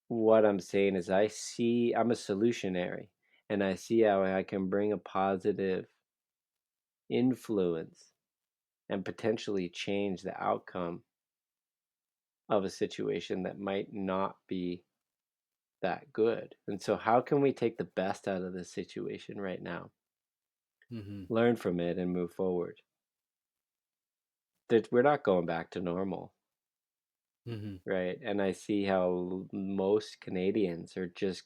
Speaker 2: what I'm saying is I'm a solutionary, and I see how I can bring a positive influence and potentially change the outcome of a situation that might not be that good. And so how can we take the best out of this situation right now?
Speaker 1: Mhm.
Speaker 2: Learn from it and move forward. That we're not going back to normal.
Speaker 1: Mhm.
Speaker 2: Right, and I see how most Canadians are just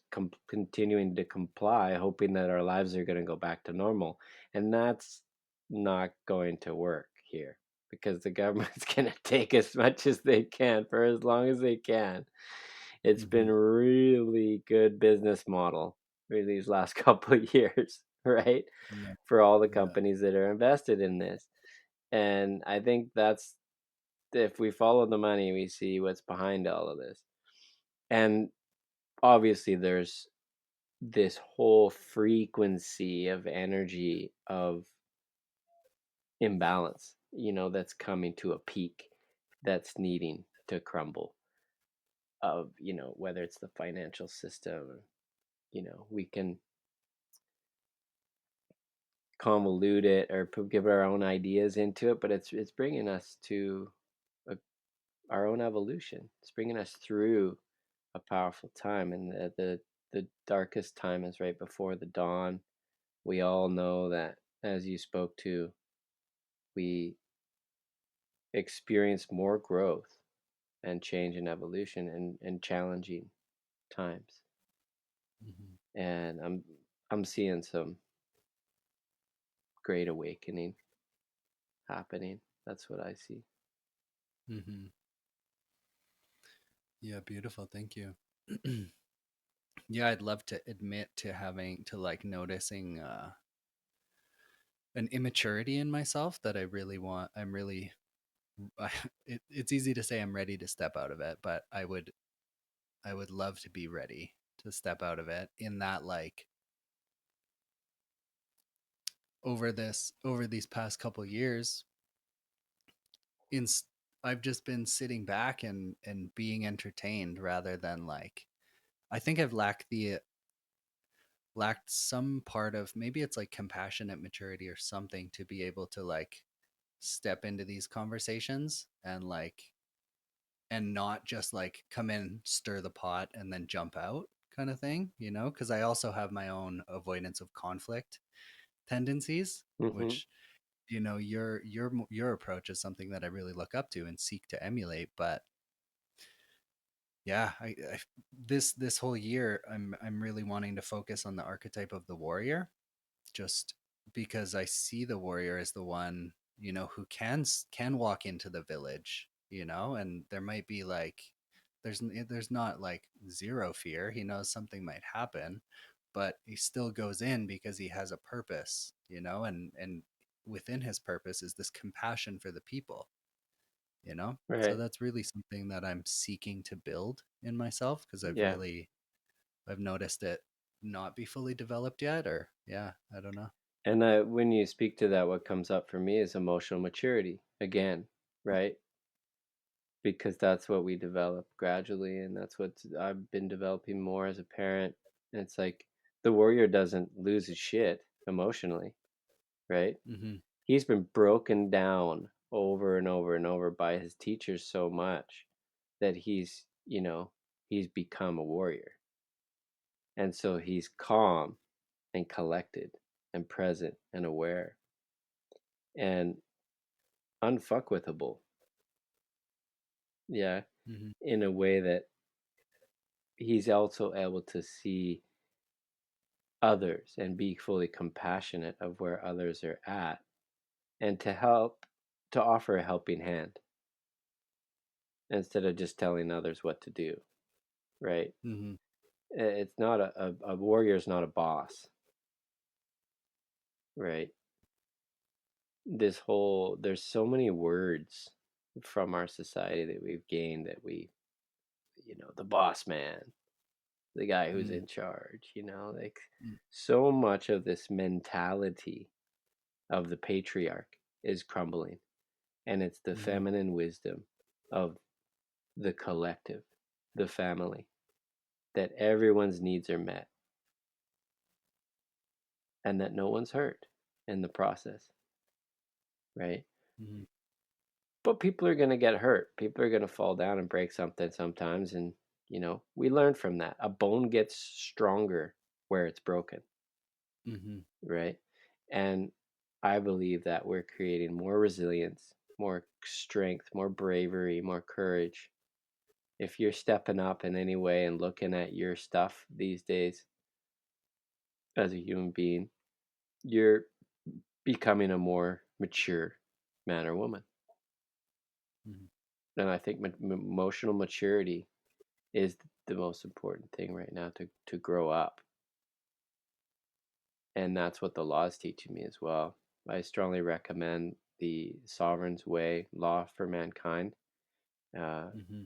Speaker 2: continuing to comply, hoping that our lives are gonna go back to normal, and that's not going to work here because the government's gonna take as much as they can for as long as they can. It's been
Speaker 1: Mhm.
Speaker 2: a really good business model for these last couple of years, right?
Speaker 1: Yeah.
Speaker 2: For all the
Speaker 1: Yeah.
Speaker 2: companies that are invested in this, and I think that's if we follow the money, we see what's behind all of this. And obviously, there's this whole frequency of energy of imbalance, that's coming to a peak that's needing to crumble. Of, whether it's the financial system, we can convolute it or give our own ideas into it, but it's bringing us to a, our own evolution. It's bringing us through a powerful time, and the darkest time is right before the dawn. We all know that, as you spoke to, we experience more growth and change and evolution and challenging times.
Speaker 1: Mhm.
Speaker 2: And I'm seeing some great awakening happening. That's what I see.
Speaker 1: Mhm. Yeah, beautiful. Thank you. Yeah, I'd love to admit to having to like noticing an immaturity in myself that I really want. I'm really it's easy to say I'm ready to step out of it, but I would love to be ready to step out of it in that like over these past couple years in I've just been sitting back and being entertained rather than like I think I've lacked some part of maybe it's like compassionate maturity or something to be able to like step into these conversations and not just like come in, stir the pot, and then jump out kind of thing, because I also have my own avoidance of conflict tendencies,
Speaker 2: Hmm.
Speaker 1: which your approach is something that I really look up to and seek to emulate. But yeah, this whole year I'm really wanting to focus on the archetype of the warrior, just because I see the warrior as the one, who can walk into the village, and there might be like there's not like zero fear. He knows something might happen, but he still goes in because he has a purpose, and within his purpose is this compassion for the people. So
Speaker 2: Right.
Speaker 1: that's really something that I'm seeking to build in myself because
Speaker 2: Yeah.
Speaker 1: I've noticed it not be fully developed yet, or yeah, I don't know.
Speaker 2: And when you speak to that, what comes up for me is emotional maturity again, right? because that's what we develop gradually, and that's what I've been developing more as a parent. And it's like the warrior doesn't lose his shit emotionally, right?
Speaker 1: Mm-hmm.
Speaker 2: He's been broken down over and over and over by his teachers so much that he's become a warrior. And so he's calm and collected and present and aware and unfuckwithable. Yeah,
Speaker 1: Mm-hmm.
Speaker 2: in a way that he's also able to see others and be fully compassionate of where others are at and to offer a helping hand instead of just telling others what to do, right?
Speaker 1: Mm-hmm.
Speaker 2: It's not a warrior is not a boss, right? There's so many words from our society that we've gained that the boss man, the guy who's
Speaker 1: Mm-hmm.
Speaker 2: in charge, like so much of this mentality of the patriarch is crumbling, and it's the
Speaker 1: Mm-hmm.
Speaker 2: feminine wisdom of the collective, the family, that everyone's needs are met and that no one's hurt in the process, right?
Speaker 1: Mm-hmm.
Speaker 2: But people are going to get hurt. People are going to fall down and break something sometimes. And, we learn from that. A bone gets stronger where it's broken,
Speaker 1: Mm-hmm.
Speaker 2: right? And I believe that we're creating more resilience, more strength, more bravery, more courage. If you're stepping up in any way and looking at your stuff these days as a human being, you're becoming a more mature man or woman.
Speaker 1: Mm-hmm.
Speaker 2: And I think emotional maturity is the most important thing right now to grow up. And that's what the law is teaching me as well. I strongly recommend the Sovereign's Way Law for Mankind. Uh,
Speaker 1: Mm-hmm.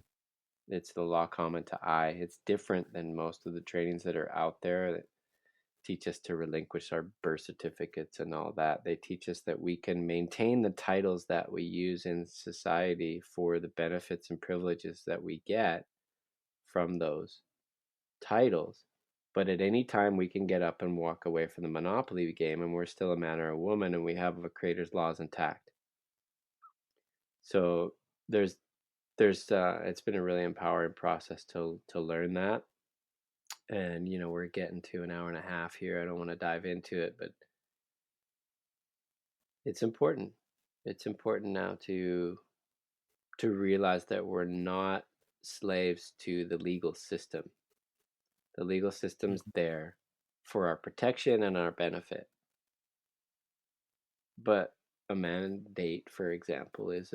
Speaker 2: it's the law common to I. It's different than most of the trainings that are out there that teach us to relinquish our birth certificates and all that. They teach us that we can maintain the titles that we use in society for the benefits and privileges that we get from those titles. But at any time, we can get up and walk away from the Monopoly game, and we're still a man or a woman, and we have a creator's laws intact. So there's it's been a really empowering process to learn that. And we're getting to an hour and a half here. I don't want to dive into it, but it's important. It's important now to realize that we're not slaves to the legal system. The legal system's there for our protection and our benefit. But a mandate, for example, is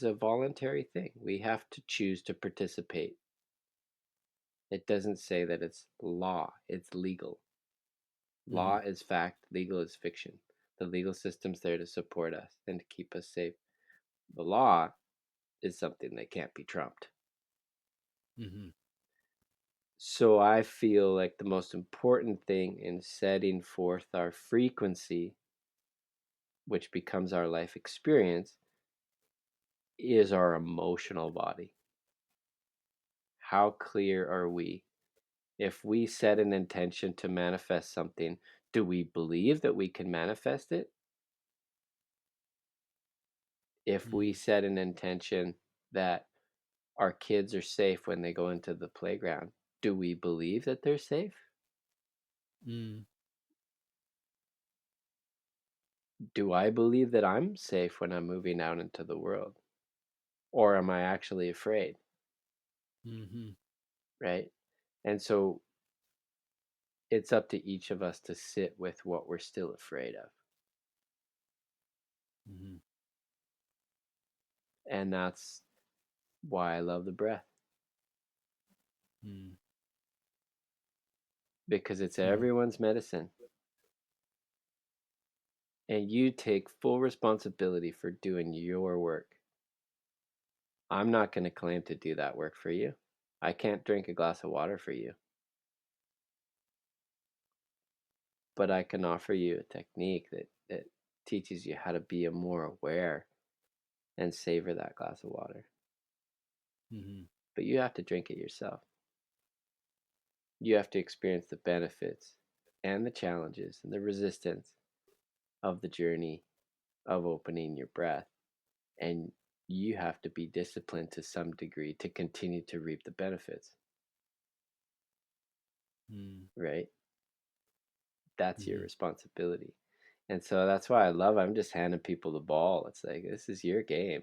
Speaker 2: a voluntary thing. We have to choose to participate. It doesn't say that it's law, it's legal.
Speaker 1: Mm-hmm.
Speaker 2: Law is fact, legal is fiction. The legal system's there to support us and to keep us safe. The law is something that can't be trumped.
Speaker 1: Mm-hmm.
Speaker 2: So I feel like the most important thing in setting forth our frequency, which becomes our life experience, is our emotional body. How clear are we? If we set an intention to manifest something, do we believe that we can manifest it? If we
Speaker 1: Mm-hmm.
Speaker 2: set an intention that our kids are safe when they go into the playground, do we believe that they're safe?
Speaker 1: Mm-hmm.
Speaker 2: Do I believe that I'm safe when I'm moving out into the world? Or am I actually afraid?
Speaker 1: Mm-hmm.
Speaker 2: Right? And so it's up to each of us to sit with what we're still afraid of.
Speaker 1: Mm-hmm.
Speaker 2: And that's why I love the breath,
Speaker 1: Mm-hmm.
Speaker 2: because it's
Speaker 1: Mm-hmm.
Speaker 2: everyone's medicine. And you take full responsibility for doing your work. I'm not going to claim to do that work for you. I can't drink a glass of water for you, but I can offer you a technique that teaches you how to be more aware and savor that glass of water.
Speaker 1: Hmm.
Speaker 2: but you have to drink it yourself. You have to experience the benefits and the challenges and the resistance of the journey of opening your breath. And you have to be disciplined to some degree to continue to reap the benefits, right? That's your
Speaker 1: Hmm.
Speaker 2: responsibility. And so that's why I'm just handing people the ball. It's like, this is your game.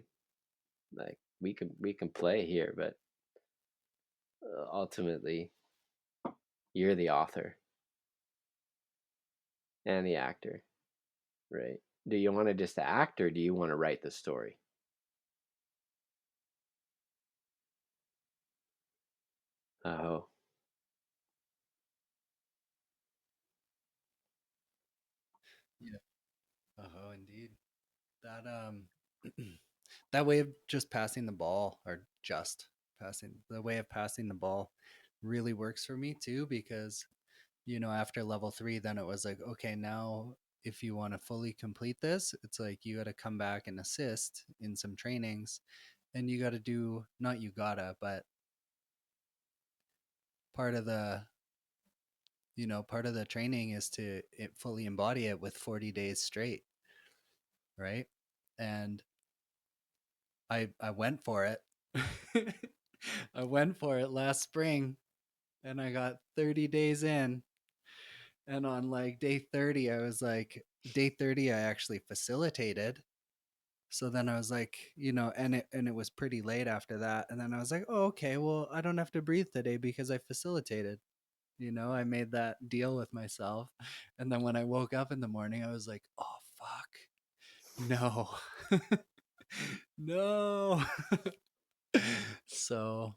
Speaker 2: Like, we can play here, but ultimately you're the author and the actor, right? Do you want to just act, or do you want to write the story? Oh,
Speaker 1: Yeah. Oh, indeed. That that way of just passing the ball, or just passing the way of passing the ball, really works for me too, because after level 3, then it was like, okay, now if you want to fully complete this, it's like you got to come back and assist in some trainings, and you got to do, not you gotta, but part of the part of the training is to fully embody it with 40 days straight, right? And I went for it. I went for it last spring, and I got 30 days in, and on like day 30 I was like, day 30 I actually facilitated. So then I was like, and it was pretty late after that, and then I was like, oh, okay, well, I don't have to breathe today because I facilitated. I made that deal with myself. And then when I woke up in the morning, I was like, oh fuck, no. No. So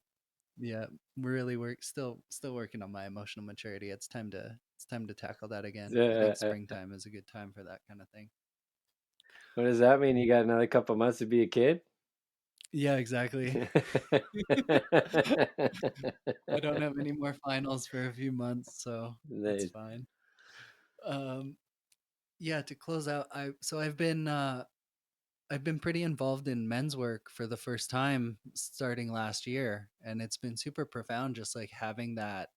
Speaker 1: yeah, really work still working on my emotional maturity. It's time to tackle that again. I think springtime is a good time for that kind of thing.
Speaker 2: what does that mean? You got another couple months to be a kid?
Speaker 1: Yeah, exactly. I don't have any more finals for a few months, so it's
Speaker 2: Nice.
Speaker 1: fine. Um, yeah, to close out, I've been pretty involved in men's work for the first time starting last year, and it's been super profound, just like having that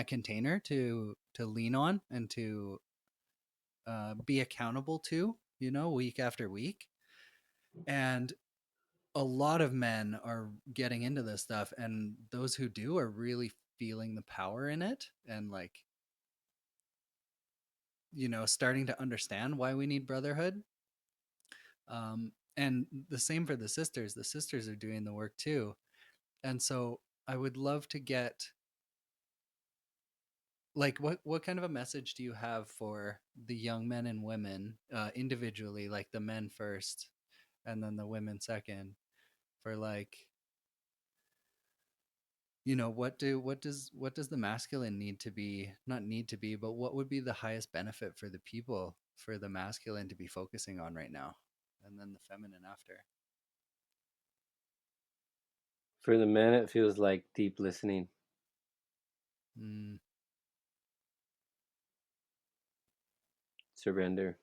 Speaker 1: container to lean on and to be accountable to, week after week. And a lot of men are getting into this stuff, and those who do are really feeling the power in it, and like, starting to understand why we need brotherhood. And the same for the sisters. The sisters are doing the work too. And so I would love to get, like, what kind of a message do you have for the young men and women, individually, like the men first and then the women second, for like, what does the masculine need to be, not need to be, but what would be the highest benefit for the people, for the masculine to be focusing on right now, and then the feminine after.
Speaker 2: For the men, it feels like deep listening,
Speaker 1: Mm,
Speaker 2: surrender,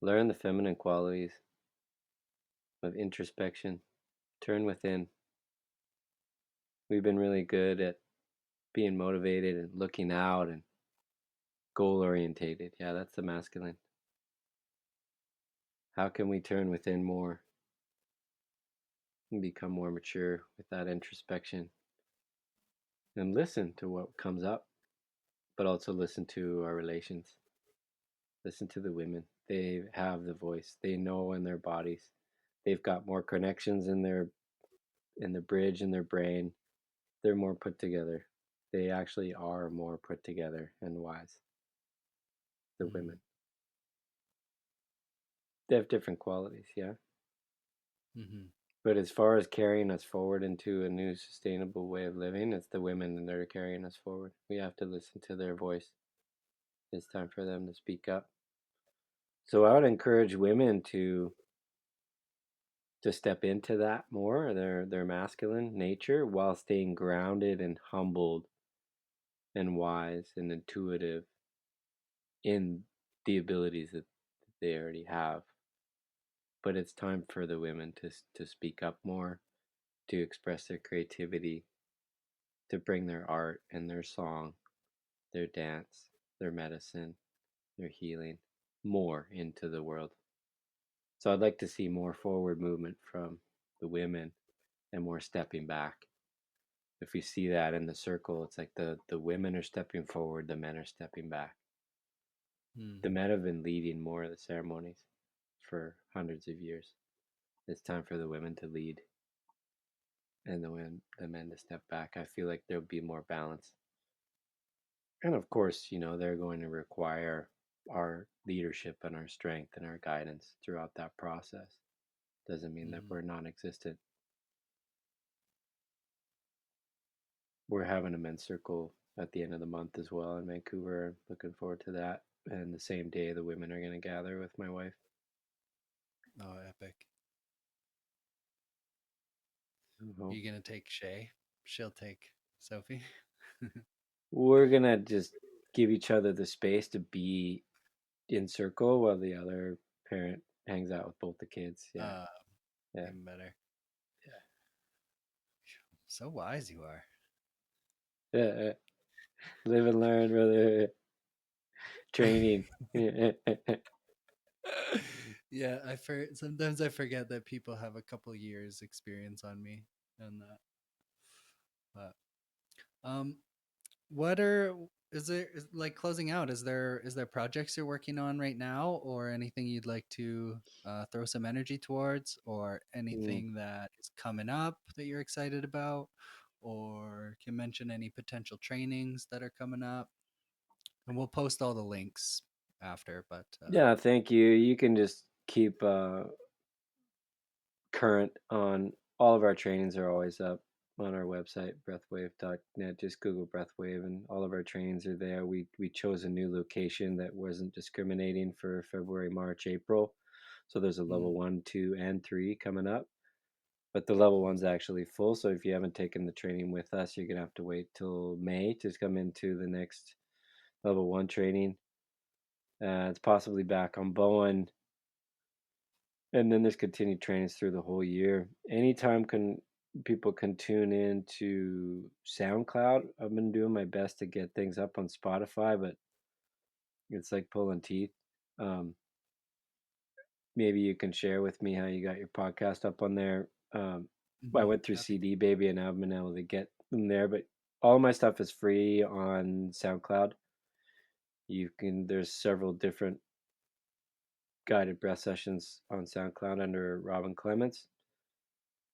Speaker 2: learn the feminine qualities of introspection, turn within. We've been really good at being motivated and looking out and goal orientated. Yeah, that's the masculine. How can we turn within more and become more mature with that introspection and listen to what comes up, but also listen to our relations? Listen to the women. They have the voice. They know in their bodies. They've got more connections in the bridge in their brain. They're more put together. They actually are more put together and wise. The
Speaker 1: mm,
Speaker 2: women. They have different qualities, yeah.
Speaker 1: mm-hmm,
Speaker 2: But as far as carrying us forward into a new sustainable way of living, it's the women that are carrying us forward. We have to listen to their voice. It's time for them to speak up. So I would encourage women to step into that more, their masculine nature, while staying grounded and humbled and wise and intuitive in the abilities that they already have. But it's time for the women to speak up more to express their creativity, to bring their art and their song, their dance, their medicine, their healing more into the world. So I'd like to see more forward movement from the women and more stepping back. If we see that in the circle, it's like the women are stepping forward, the men are stepping back.
Speaker 1: Mm,
Speaker 2: The men have been leading more of the ceremonies for hundreds of years. It's time for the women to lead and the men to step back. I feel like there'll be more balance. And of course, they're going to require our leadership and our strength and our guidance throughout that process. Doesn't mean that
Speaker 1: mm,
Speaker 2: we're non existent. We're having a men's circle at the end of the month as well in Vancouver. Looking forward to that. And the same day, the women are going to gather with my wife.
Speaker 1: oh, epic.
Speaker 2: So
Speaker 1: You gonna take Shay? She'll take Sophie.
Speaker 2: we're going to just give each other the space to be in circle while the other parent hangs out with both the kids. Yeah.
Speaker 1: uh,
Speaker 2: Yeah.
Speaker 1: Even better.
Speaker 2: Yeah.
Speaker 1: So wise you are.
Speaker 2: Yeah. Live and learn, brother. Training.
Speaker 1: Yeah, sometimes I forget that people have a couple years experience on me and that. But um, what are is there is, like closing out? Is there projects you're working on right now, or anything you'd like to throw some energy towards, or
Speaker 2: Mm.
Speaker 1: anything that is coming up that you're excited about, or can mention any potential trainings that are coming up? And we'll post all the links after. But
Speaker 2: Yeah, thank you. You can just keep current on all of our trainings are always up on our website, breathwave.net. Just Google Breathwave and all of our trainings are there. We chose a new location that wasn't discriminating for February, March, April. So there's a
Speaker 1: mm,
Speaker 2: level 1, 2, and 3 coming up. But the level
Speaker 1: mm,
Speaker 2: one's actually full. So if you haven't taken the training with us, you're gonna have to wait till May to come into the next level 1 training. It's possibly back on Bowen. And then there's continued trainings through the whole year. Anytime people can tune in to SoundCloud. I've been doing my best to get things up on Spotify, but it's like pulling teeth. Um, Maybe you can share with me how you got your podcast up on there. I went through
Speaker 1: happy.
Speaker 2: CD Baby and I've been able to get them there, but all my stuff is free on SoundCloud. There's several different guided breath sessions on SoundCloud under Robin Clements.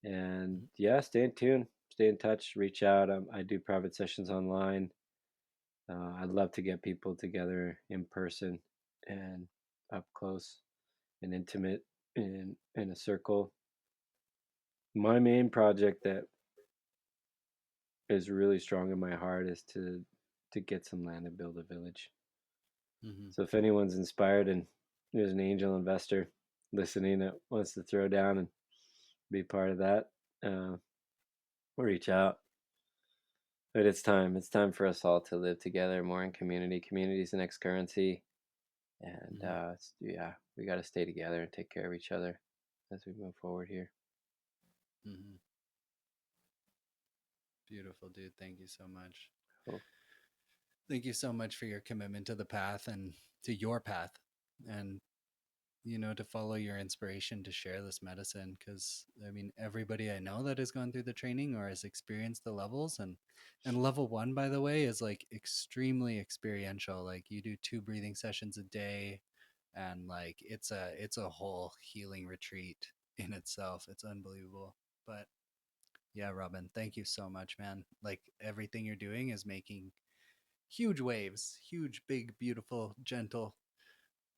Speaker 2: And
Speaker 1: Mhm,
Speaker 2: yeah, stay in tune, stay in touch, reach out. I do private sessions online. I'd love to get people together in person and up close and intimate in a circle. My main project that is really strong in my heart is to get some land and build a village.
Speaker 1: mhm.
Speaker 2: So if anyone's inspired and there's an angel investor listening that wants to throw down and be part of that, uh, reach out. But it's time. It's time for us all to live together more in community. Community is the next currency, and
Speaker 1: Mhm,
Speaker 2: yeah, we got to stay together and take care of each other as we move forward here.
Speaker 1: mhm. Beautiful, dude. Thank you so much.
Speaker 2: Cool.
Speaker 1: Thank you so much for your commitment to the path and to your path, and to follow your inspiration to share this medicine. Because I mean, everybody I know that has gone through the training or has experienced the levels, and level one, by the way, is like extremely experiential. Like you do 2 breathing sessions a day, and like it's a whole healing retreat in itself. It's unbelievable. But yeah, Robin, thank you so much, man. Like everything you're doing is making huge waves, huge, big, beautiful, gentle,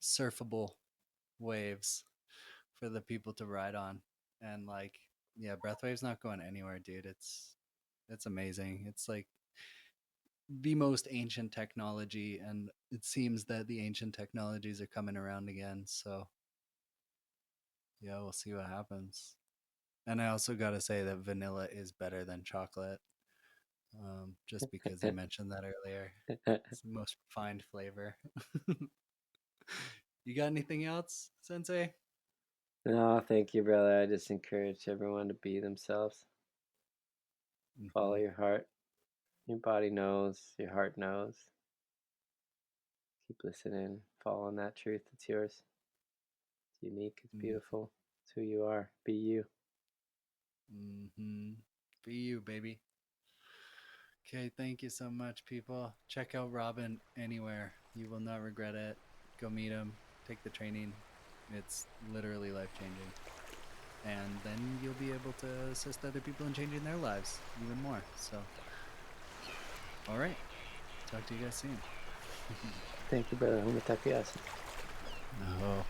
Speaker 1: surfable waves for the people to ride on. And like, yeah, Breathwave's not going anywhere, dude. It's amazing. It's like the most ancient technology, and it seems that the ancient technologies are coming around again. So yeah, we'll see what happens. And I also got to say that vanilla is better than chocolate, just because you mentioned that earlier. It's the most refined flavor. You got anything else, Sensei?
Speaker 2: No, thank you, brother. I just encourage everyone to be themselves. Follow
Speaker 1: Hmm.
Speaker 2: your heart. Your body knows, your heart knows. Keep listening, following that truth. It's yours. It's unique, it's
Speaker 1: Hmm.
Speaker 2: beautiful. It's who you are. Be you.
Speaker 1: Hmm. Be you, baby. Okay, thank you so much, people. Check out Robin anywhere. You will not regret it. Go meet him, take the training. It's literally life changing. And then you'll be able to assist other people in changing their lives even more. So, all right. Talk to you guys soon.
Speaker 2: Thank you, brother. Humatakias.
Speaker 1: No.